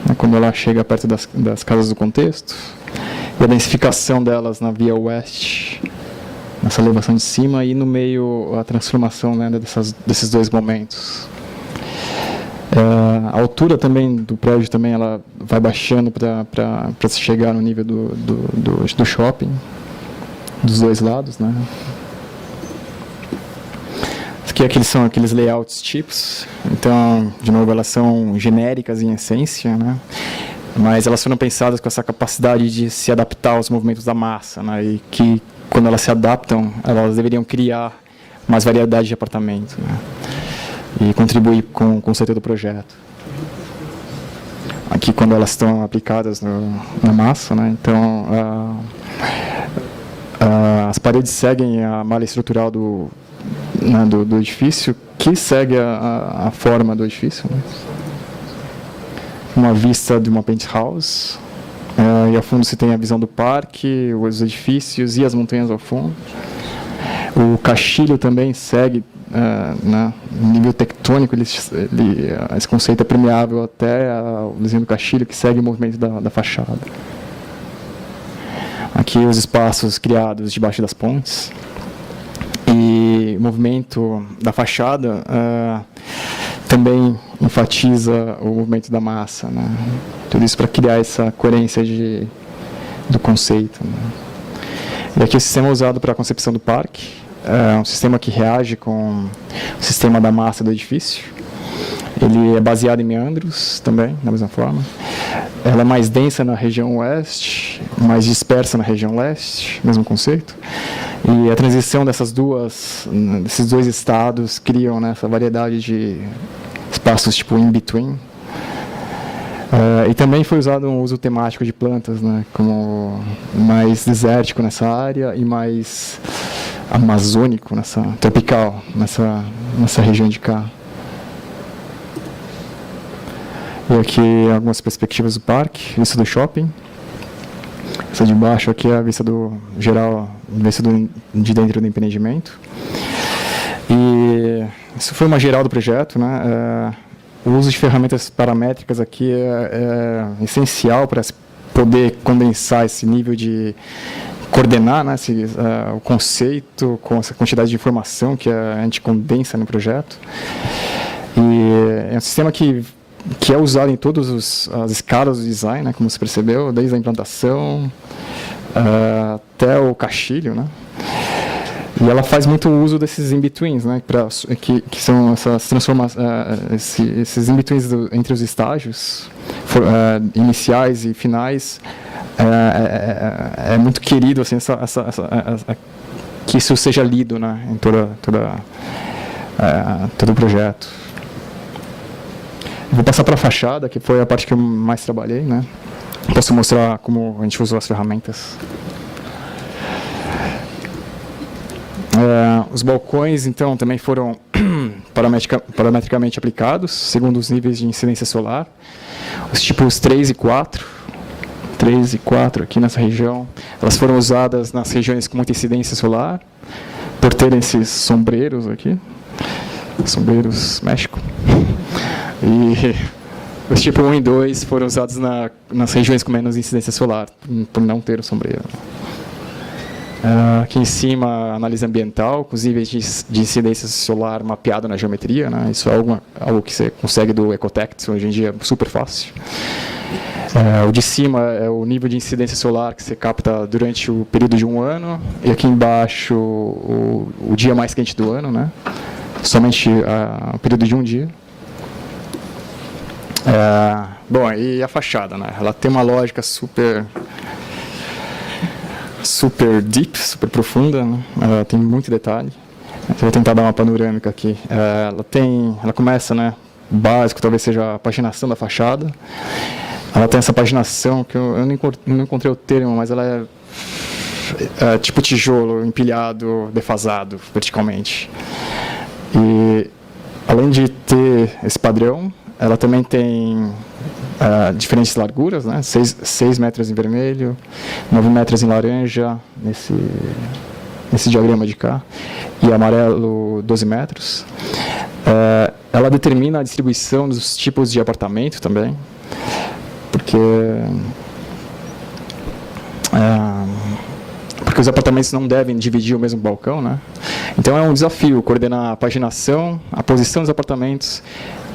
né, quando ela chega perto das casas do contexto, e a densificação delas na via oeste, nessa elevação de cima, e no meio a transformação, né, desses dois momentos. A altura também do prédio também ela vai baixando para se chegar no nível do shopping, dos dois lados, né? Aqui são aqueles layouts tipos, então, de novo, elas são genéricas em essência, né? Mas elas foram pensadas com essa capacidade de se adaptar aos movimentos da massa, né? E que, quando elas se adaptam, elas deveriam criar mais variedade de apartamentos, né? E contribuir com o conceito do projeto. Aqui, quando elas estão aplicadas na massa, né? Então, as paredes seguem a malha estrutural do edifício, que segue a forma do edifício, né? Uma vista de uma penthouse, e ao fundo se tem a visão do parque, os edifícios e as montanhas ao fundo. O caixilho também segue, né, no nível tectônico, esse conceito é permeável até o desenho do caixilho, que segue o movimento da fachada. Aqui os espaços criados debaixo das pontes. E o movimento da fachada também enfatiza o movimento da massa, né? Tudo isso para criar essa coerência do conceito, né? E aqui o sistema usado para a concepção do parque é um sistema que reage com o sistema da massa do edifício. Ele é baseado em meandros também, da mesma forma. Ela é mais densa na região oeste, mais dispersa na região leste, mesmo conceito. E a transição desses dois estados criam, né, essa variedade de espaços tipo in-between. E também foi usado um uso temático de plantas, né, como mais desértico nessa área e mais amazônico, tropical, nessa região de cá. E aqui algumas perspectivas do parque, vista do shopping. Essa de baixo aqui é a vista geral, vista de dentro do empreendimento. E isso foi uma geral do projeto, né? O uso de ferramentas paramétricas aqui é essencial para poder condensar esse nível de coordenar, né, o conceito com essa quantidade de informação que a gente condensa no projeto. E é um sistema que é usado em todas as escalas do design, né, como você percebeu, desde a implantação até o caixilho, né? E ela faz muito uso desses in-betweens, né, que são essas transformações, esses in-betweens entre os estágios iniciais e finais. É muito querido assim, que isso seja lido, né, em todo o projeto. Vou passar para a fachada, que foi a parte que eu mais trabalhei, né? Posso mostrar como a gente usou as ferramentas. Os balcões, então, também foram parametricamente aplicados, segundo os níveis de incidência solar. Os tipos 3 e 4. 3 e 4 aqui nessa região, elas foram usadas nas regiões com muita incidência solar, por terem esses sombreiros aqui. Sombreiros México. E os tipos 1 e 2 foram usados nas regiões com menos incidência solar, por não ter o sombreiro. Aqui em cima, a análise ambiental, com os níveis de incidência solar mapeado na geometria, né? Isso é algo que você consegue do Ecotext, hoje em dia é super fácil. O de cima é o nível de incidência solar que você capta durante o período de um ano, e aqui embaixo o dia mais quente do ano, né? Somente o período de um dia. Bom, e a fachada, né? Ela tem uma lógica super deep, super profunda, né? Ela tem muito detalhe. Eu vou tentar dar uma panorâmica aqui. Ela começa, né, básico, talvez seja a paginação da fachada. Ela tem essa paginação que eu não encontrei o termo, mas ela é tipo tijolo empilhado, defasado verticalmente. E além de ter esse padrão, ela também tem diferentes larguras, né? 6 metros em vermelho, 9 metros em laranja, nesse diagrama de cá, e amarelo 12 metros. Ela determina a distribuição dos tipos de apartamento também, porque os apartamentos não devem dividir o mesmo balcão, né? Então é um desafio coordenar a paginação, a posição dos apartamentos,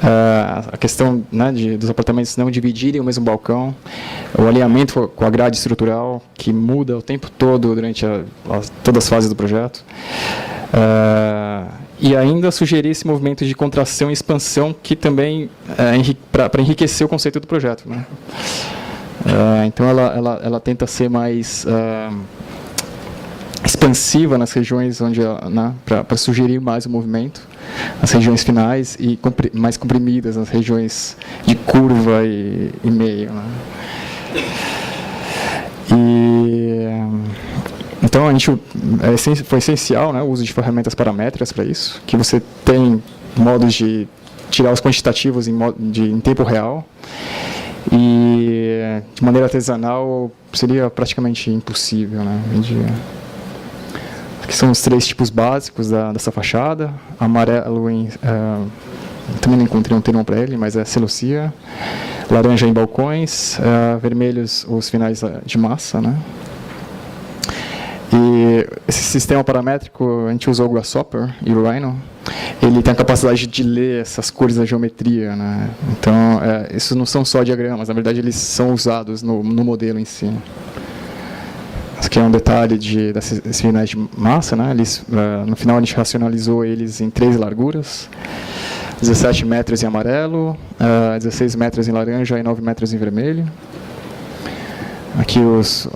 a questão, né, dos apartamentos não dividirem o mesmo balcão, o alinhamento com a grade estrutural, que muda o tempo todo durante todas as fases do projeto. E ainda sugerir esse movimento de contração e expansão, que também para enriquecer o conceito do projeto, né? Então ela tenta ser mais expansiva nas regiões onde, né, para sugerir mais o movimento, as regiões finais, e mais comprimidas nas regiões de curva e meio, né? Então foi essencial, né, o uso de ferramentas paramétricas para isso, que você tem modos de tirar os quantitativos em tempo real, e de maneira artesanal seria praticamente impossível, né? Aqui são os 3 tipos básicos dessa fachada. Amarelo também não encontrei um termo para ele, mas é celossia. Laranja em balcões, vermelhos os finais de massa, né? E esse sistema paramétrico, a gente usou o Grasshopper e o Rhino. Ele tem a capacidade de ler essas cores da geometria, né? Então, isso não são só diagramas, na verdade eles são usados no modelo em si. Isso aqui é um detalhe desses finais de massa, né? No final a gente racionalizou eles em 3 larguras, 17 metros em amarelo, 16 metros em laranja e 9 metros em vermelho. Aqui os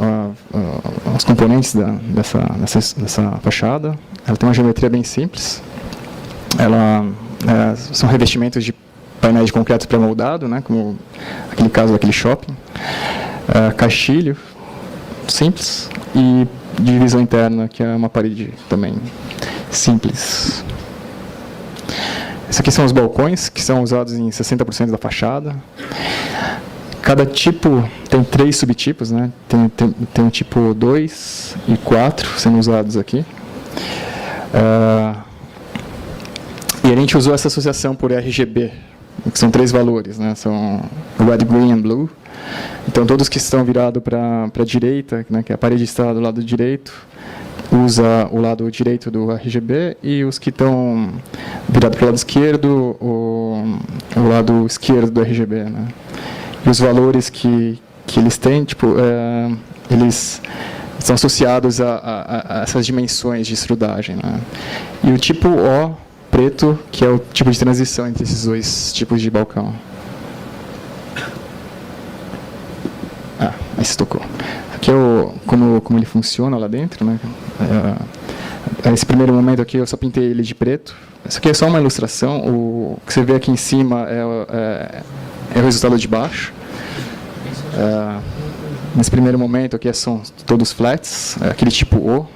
componentes dessa fachada. Ela tem uma geometria bem simples. São revestimentos de painéis de concreto pré-moldado, né, como aquele caso daquele shopping. Caixilho simples e divisão interna, que é uma parede também simples. Esses aqui são os balcões, que são usados em 60% da fachada. Cada tipo tem 3 subtipos, né? Tem o tipo 2 e 4 sendo usados aqui. E a gente usou essa associação por RGB, que são 3 valores, né? São Red, Green and Blue. Então, todos que estão virados para a direita, né, que a parede está do lado direito, usa o lado direito do RGB, e os que estão virados para o lado esquerdo, o lado esquerdo do RGB, né? E os valores que eles têm, eles são associados a essas dimensões de extrudagem, né? E o tipo O, preto, que é o tipo de transição entre esses 2 tipos de balcão. Aí se tocou. Aqui é como ele funciona lá dentro, né? Esse primeiro momento aqui eu só pintei ele de preto. Isso aqui é só uma ilustração. O que você vê aqui em cima é o resultado de baixo. Nesse primeiro momento aqui são todos flats, aquele tipo O.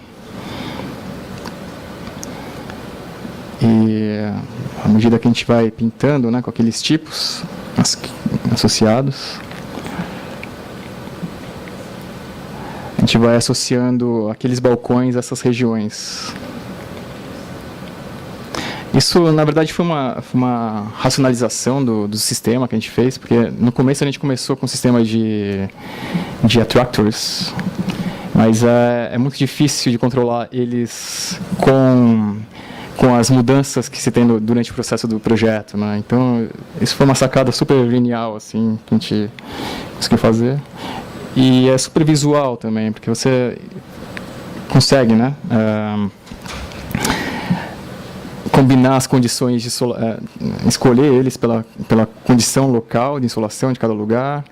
E à medida que a gente vai pintando, né, com aqueles tipos associados, a gente vai associando aqueles balcões a essas regiões. Isso, na verdade, foi uma racionalização do sistema que a gente fez, porque no começo a gente começou com um sistema de attractors, mas é muito difícil de controlar eles com as mudanças que se tem durante o processo do projeto, né? Então, isso foi uma sacada super genial, assim, que a gente conseguiu fazer. E é super visual também, porque você consegue, né, combinar as condições de escolher eles pela condição local de insolação de cada lugar,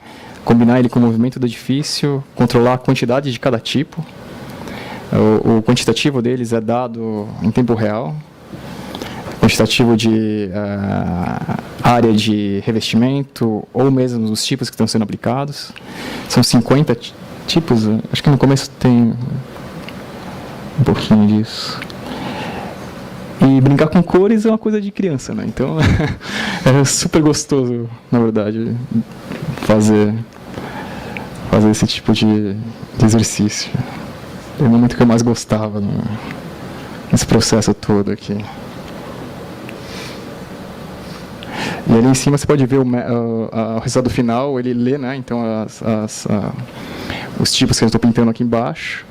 combinar ele com o movimento do edifício, controlar a quantidade de cada tipo. O quantitativo deles é dado em tempo real, quantitativo de área de revestimento, ou mesmo os tipos que estão sendo aplicados. São 50 tipos, acho que no começo tem um pouquinho disso. E brincar com cores é uma coisa de criança, né? Então é super gostoso, na verdade, fazer esse tipo de exercício. É o momento que eu mais gostava nesse processo todo aqui. E ali em cima você pode ver o resultado final, ele lê, né? Então os tipos que eu estou pintando aqui embaixo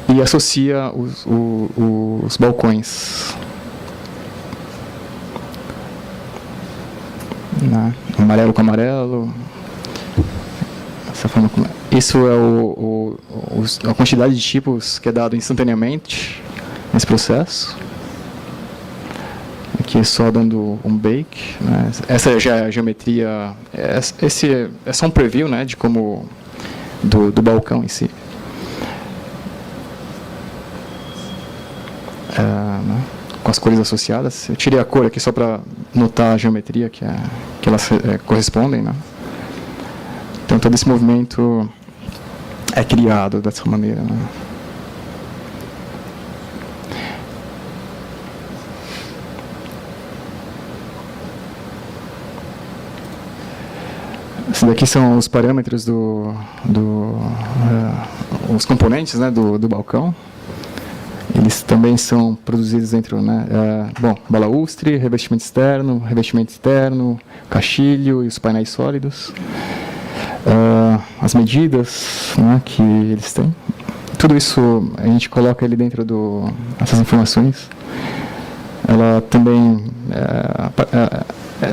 e associa os balcões. Né? Amarelo com amarelo. Essa forma como... Isso é a quantidade de tipos que é dado instantaneamente nesse processo. Aqui só dando um bake, né? Essa já é a geometria. Esse é só um preview, né, de como do balcão em si. Né, com as cores associadas. Eu tirei a cor aqui só para notar a geometria que elas correspondem, né? Então todo esse movimento é criado dessa maneira, né? Esses daqui são os parâmetros os componentes, né, do balcão. Eles também são produzidos dentro, né, balaústre, revestimento externo, caixilho e os painéis sólidos. As medidas, né, que eles têm. Tudo isso a gente coloca ele dentro essas informações. Ela também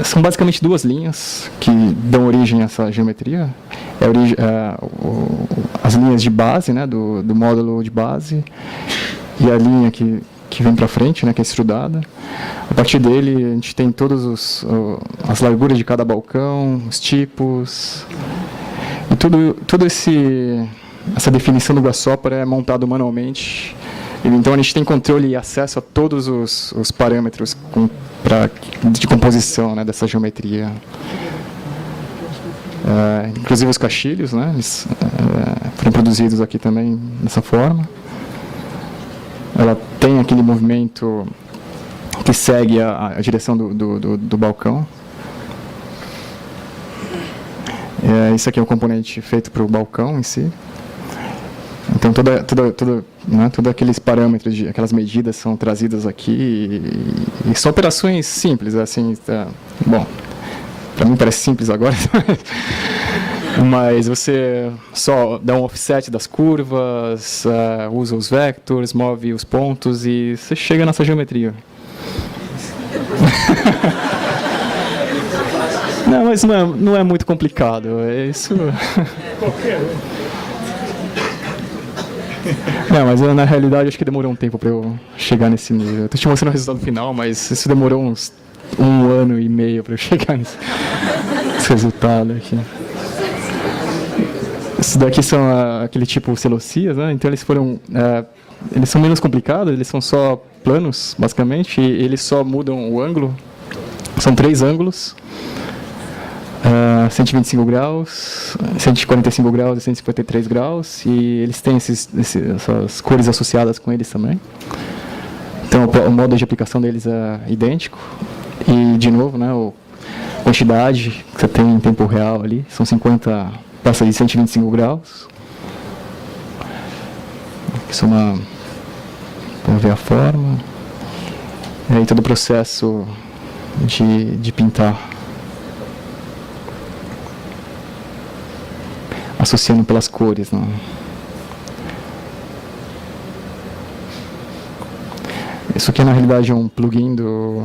são basicamente duas linhas que dão origem a essa geometria. As linhas de base, né, do módulo de base, e a linha que vem para frente, né, que é extrudada. A partir dele, a gente tem todas as larguras de cada balcão, os tipos, e tudo essa definição do Grasshopper é montado manualmente. Então a gente tem controle e acesso a todos os parâmetros de composição, né, dessa geometria. Inclusive os caixilhos, né, eles foram produzidos aqui também dessa forma. Ela tem aquele movimento que segue a direção do balcão. Isso aqui é o componente feito para o balcão em si. Então todos aqueles parâmetros, aquelas medidas são trazidas aqui e são operações simples, assim. Bom, para mim parece simples agora, mas você só dá um offset das curvas, usa os vectors, move os pontos e você chega nessa geometria. Não, mas não é muito complicado. É isso. Não, mas na realidade acho que demorou um tempo para eu chegar nesse nível. Estou te mostrando o resultado final, mas isso demorou uns 1 ano e meio para eu chegar nesse resultado aqui. Esses daqui são aquele tipo celocias, né? Então eles são menos complicados, eles são só planos, basicamente, e eles só mudam o ângulo. São 3 ângulos. 125 graus, 145 graus e 153 graus, e eles têm essas cores associadas com eles também. Então o modo de aplicação deles é idêntico. E de novo, né, a quantidade que você tem em tempo real ali são 50 peças de 125 graus. Isso é para ver a forma. E aí todo o processo de pintar, associando pelas cores, né? Isso aqui na realidade é um plugin do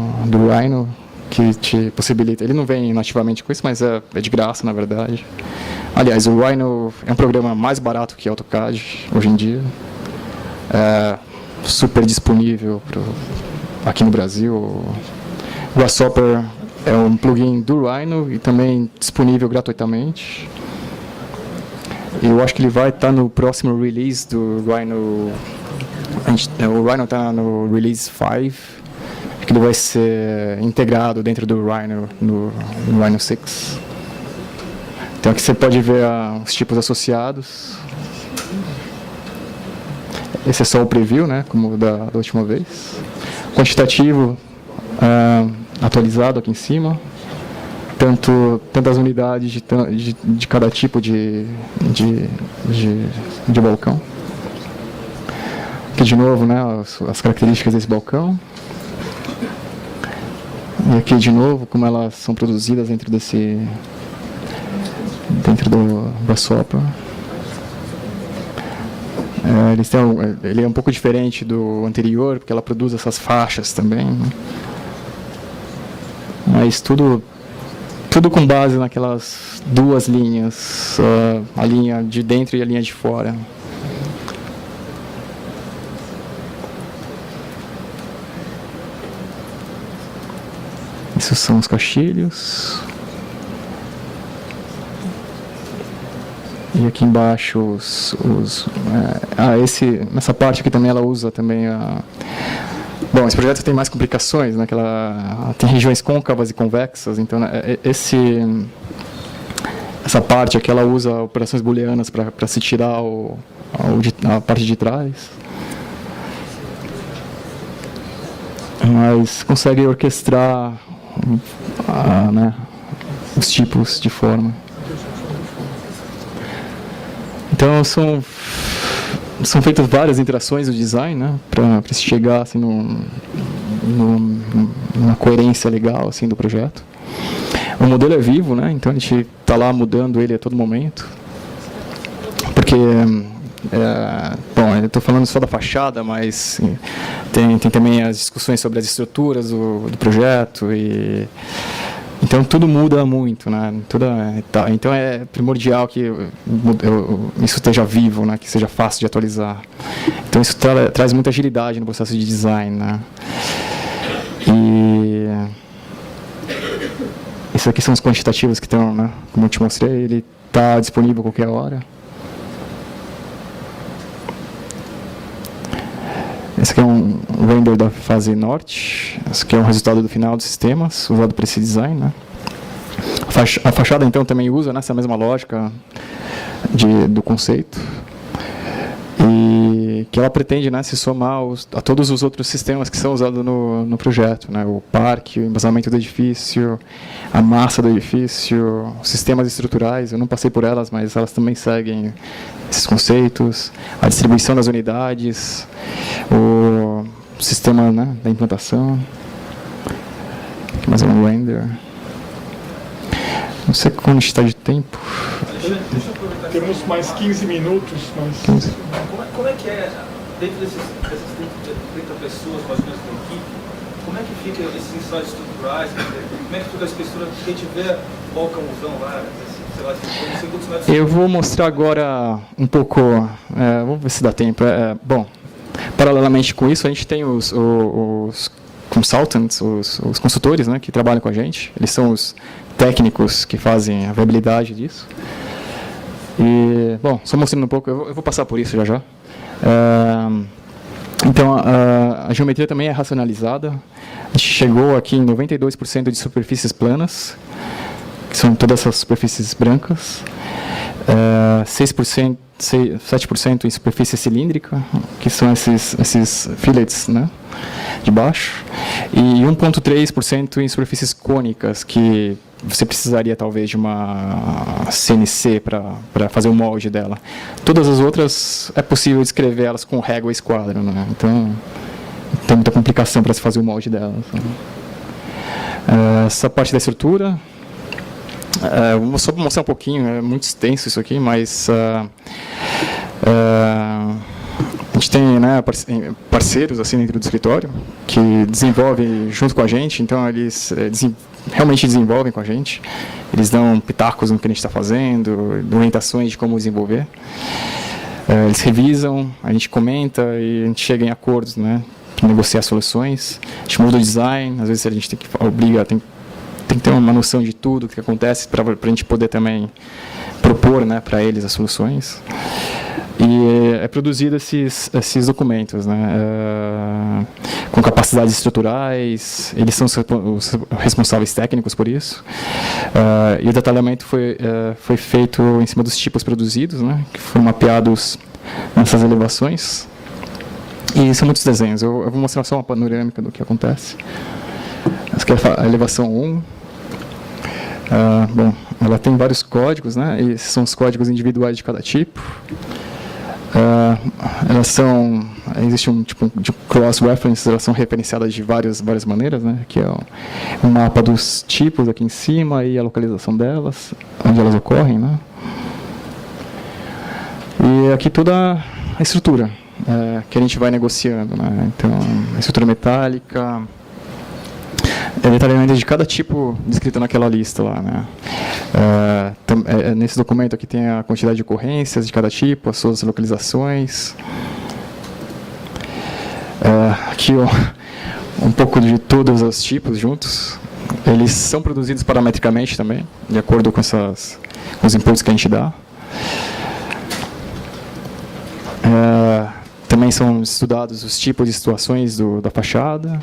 Rhino que te possibilita. Ele não vem nativamente com isso, mas é de graça, na verdade. Aliás, o Rhino é um programa mais barato que AutoCAD hoje em dia. É super disponível aqui no Brasil. O Grasshopper é um plugin do Rhino e também disponível gratuitamente. Eu acho que ele vai estar no próximo release do Rhino. O Rhino está no release 5. Acho que ele vai ser integrado dentro do Rhino, no Rhino 6. Então aqui você pode ver os tipos associados. Esse é só o preview, né, como da última vez. Quantitativo atualizado aqui em cima. Tantas unidades de cada tipo de balcão. Aqui de novo, né, as características desse balcão. E aqui de novo, como elas são produzidas dentro do Grasshopper. Ele é um pouco diferente do anterior, porque ela produz essas faixas também, né? Mas tudo com base naquelas duas linhas, a linha de dentro e a linha de fora. Esses são os caixilhos. E aqui embaixo nessa parte aqui também ela usa também Bom, esse projeto tem mais complicações, né? Tem regiões côncavas e convexas, então essa parte aqui ela usa operações booleanas para se tirar a parte de trás. Mas consegue orquestrar né, os tipos de forma. Então são feitas várias interações no design, né, para se chegar assim, numa coerência legal assim, do projeto. O modelo é vivo, né, então a gente está lá mudando ele a todo momento. Porque, bom, eu estou falando só da fachada, mas tem também as discussões sobre as estruturas do projeto então tudo muda muito, né? Então é primordial que isso esteja vivo, né? Que seja fácil de atualizar. Então isso traz muita agilidade no processo de design, né? E isso aqui são os quantitativos que estão, né? Como eu te mostrei, ele está disponível a qualquer hora. Esse aqui é um render da fase norte. Esse aqui é o resultado do final dos sistemas, usado para esse design, né? A fachada, então, também usa essa mesma lógica do conceito. E que ela pretende, né, se somar a todos os outros sistemas que são usados no projeto, né? O parque, o embasamento do edifício, a massa do edifício, os sistemas estruturais. Eu não passei por elas, mas elas também seguem esses conceitos, a distribuição das unidades, o sistema, né, da implantação. Aqui mais um render. Não sei quando está de tempo.
Deixa eu aproveitar. Temos mais 15 minutos.
Como é que é, dentro dessas 30 pessoas, mais ou menos, da equipe, como é que fica esses ensaios estruturais? Como é que fica a espessura? Quem tiver balcãozão lá, sei lá, não sei quantos metros.
Eu vou mostrar agora um pouco, vamos ver se dá tempo. Bom, paralelamente com isso, a gente tem os consultants, os consultores, né, que trabalham com a gente. Eles são os técnicos que fazem a viabilidade disso. E, bom, só mostrando um pouco, eu vou passar por isso já. Então, a geometria também é racionalizada. A gente chegou aqui em 92% de superfícies planas, que são todas essas superfícies brancas. 7% em superfície cilíndrica, que são esses fillets, né, de baixo. E 1,3% em superfícies cônicas, que você precisaria talvez de uma CNC para fazer o molde dela. Todas as outras é possível descrever elas com régua e esquadro, né? Então tem muita complicação para se fazer o molde delas. Essa parte da estrutura, vou só mostrar um pouquinho, é muito extenso isso aqui, mas a gente tem, né, parceiros assim dentro do escritório que desenvolvem junto com a gente, então eles realmente desenvolvem com a gente, eles dão pitacos no que a gente está fazendo, orientações de como desenvolver, eles revisam, a gente comenta e a gente chega em acordos, né, para negociar soluções, a gente muda o design, às vezes a gente tem que tem que ter uma noção de tudo o que acontece para a gente poder também propor, né, para eles as soluções. E é produzido esses documentos, né, com capacidades estruturais, eles são os responsáveis técnicos por isso. E o detalhamento foi feito em cima dos tipos produzidos, né, que foram mapeados nessas elevações. E são muitos desenhos, eu vou mostrar só uma panorâmica do que acontece. Essa aqui é a elevação 1. Bom, ela tem vários códigos, né? Esses são os códigos individuais de cada tipo. Elas são existe um tipo de cross-reference, elas são referenciadas de várias maneiras, né? Que é um mapa dos tipos aqui em cima e a localização delas, onde elas ocorrem, né? E aqui toda a estrutura que a gente vai negociando, né? Então, a estrutura metálica, detalhamento de cada tipo descrito naquela lista lá, né? Nesse documento aqui tem a quantidade de ocorrências de cada tipo, as suas localizações. Aqui um pouco de todos os tipos juntos. Eles são produzidos parametricamente também, de acordo com os inputs que a gente dá. Também são estudados os tipos de situações da fachada.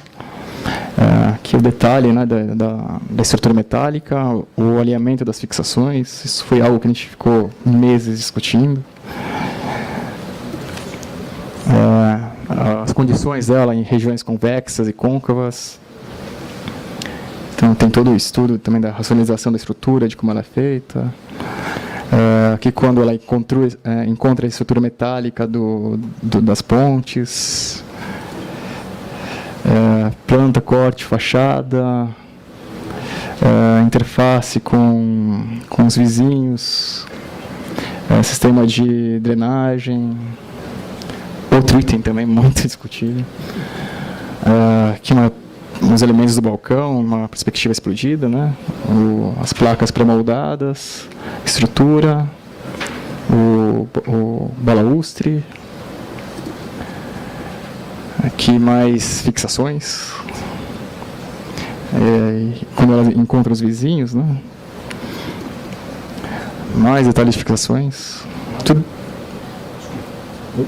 Aqui o detalhe, né, da estrutura metálica, o alinhamento das fixações. Isso foi algo que a gente ficou meses discutindo. As condições dela em regiões convexas e côncavas. Então tem todo o estudo também da racionalização da estrutura, de como ela é feita. Aqui quando ela encontra a estrutura metálica das pontes. Planta, corte, fachada, interface com os vizinhos, sistema de drenagem, outro item também muito discutível. Aqui os elementos do balcão, uma perspectiva explodida, né? As placas pré-moldadas, estrutura, o balaustre. Aqui mais fixações, quando ela encontra os vizinhos, né? Mais detalhes de fixações. Tudo.
O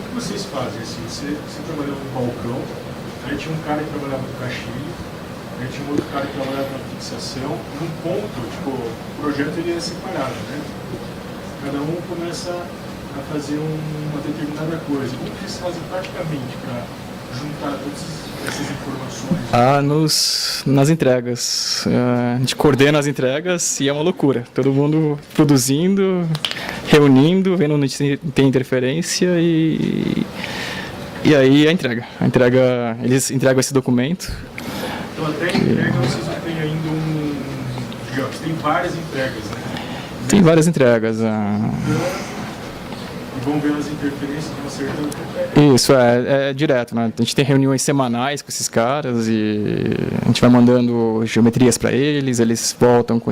que vocês fazem? Assim, você trabalhava no balcão, aí tinha um cara que trabalhava no caixilho, aí tinha um outro cara que trabalhava na fixação. Num ponto, tipo, o projeto ele é separado, né? Cada um começa a fazer uma determinada coisa. Como que eles fazem praticamente para juntar todas essas informações?
Nas entregas. A gente coordena as entregas e é uma loucura. Todo mundo produzindo, reunindo, vendo onde tem interferência e aí a entrega. Eles entregam esse documento.
Então até a entrega vocês não têm ainda digamos, tem várias entregas, né?
Tem várias entregas.
Vão ver as interferências, vão acertando.
Isso, é direto, né? A gente tem reuniões semanais com esses caras e a gente vai mandando geometrias para eles voltam com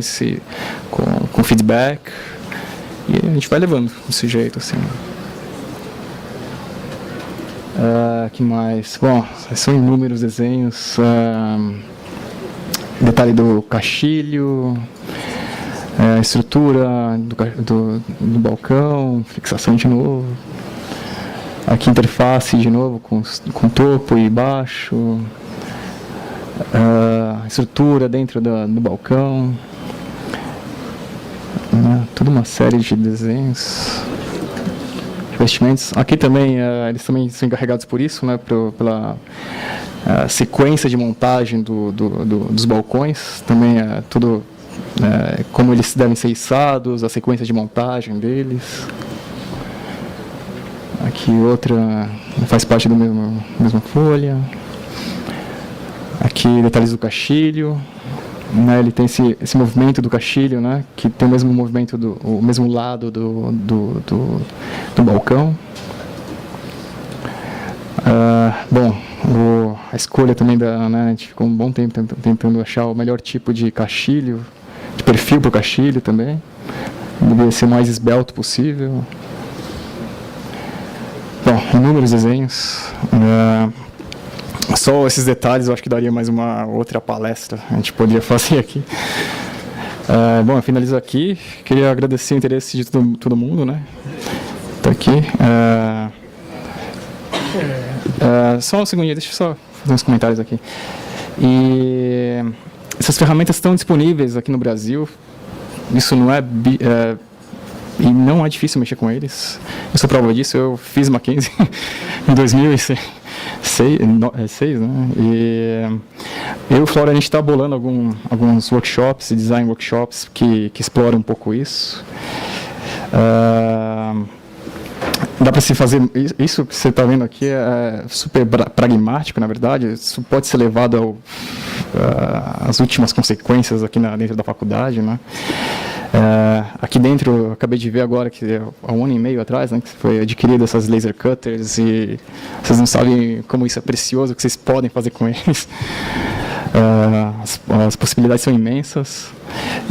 feedback e a gente vai levando desse jeito, assim. Que mais? Bom, são inúmeros desenhos. Detalhe do caixilho. Estrutura do balcão, fixação de novo. Aqui interface de novo com topo e baixo. Estrutura dentro do balcão. Toda uma série de desenhos. Revestimentos. Aqui também, eles também são encarregados por isso, né, pela sequência de montagem dos balcões. Também tudo. Como eles devem ser içados, a sequência de montagem deles. Aqui outra faz parte da mesma folha. Aqui detalhes do caixilho. Né, ele tem esse movimento do caixilho, né, que tem o mesmo movimento, o mesmo lado do balcão. Bom, a escolha também né, a gente ficou um bom tempo tentando achar o melhor tipo de caixilho, de perfil para o caixilho também. Deveria ser o mais esbelto possível. Bom, inúmeros desenhos. Só esses detalhes eu acho que daria mais uma outra palestra, a gente poderia fazer aqui. Bom, eu finalizo aqui. Queria agradecer o interesse de todo mundo, né? Tá aqui. Só um segundinho, deixa eu só fazer uns comentários aqui. E essas ferramentas estão disponíveis aqui no Brasil. Isso não e não é difícil mexer com eles. Eu sou prova disso, eu fiz Mackenzie em 2006, né? E eu e o Flora, a gente está bolando alguns workshops, design workshops, que exploram um pouco isso. dá para se fazer isso que você está vendo aqui é super pragmático, na verdade. Isso pode ser levado às últimas consequências aqui dentro da faculdade, né? Aqui dentro, eu acabei de ver agora que há 1 ano e meio atrás, né, que foi adquirido essas laser cutters e vocês não sabem como isso é precioso, o que vocês podem fazer com eles. As possibilidades são imensas.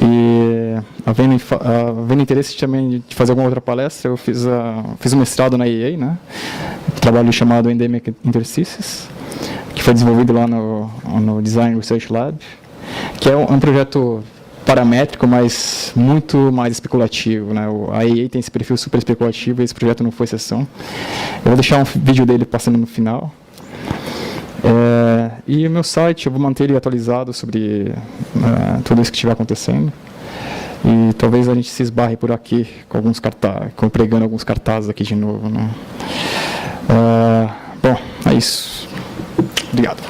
E havendo interesse também de fazer alguma outra palestra, eu fiz um mestrado na EA, né, um trabalho chamado Endemic Interstices, que foi desenvolvido lá no Design Research Lab, que é um projeto paramétrico, mas muito mais especulativo, né? A EA tem esse perfil super especulativo e esse projeto não foi exceção. Eu vou deixar um vídeo dele passando no final. E o meu site, eu vou manter ele atualizado sobre tudo isso que estiver acontecendo. E talvez a gente se esbarre por aqui com alguns cartazes, pregando alguns cartazes aqui de novo, né? Bom, é isso. Obrigado.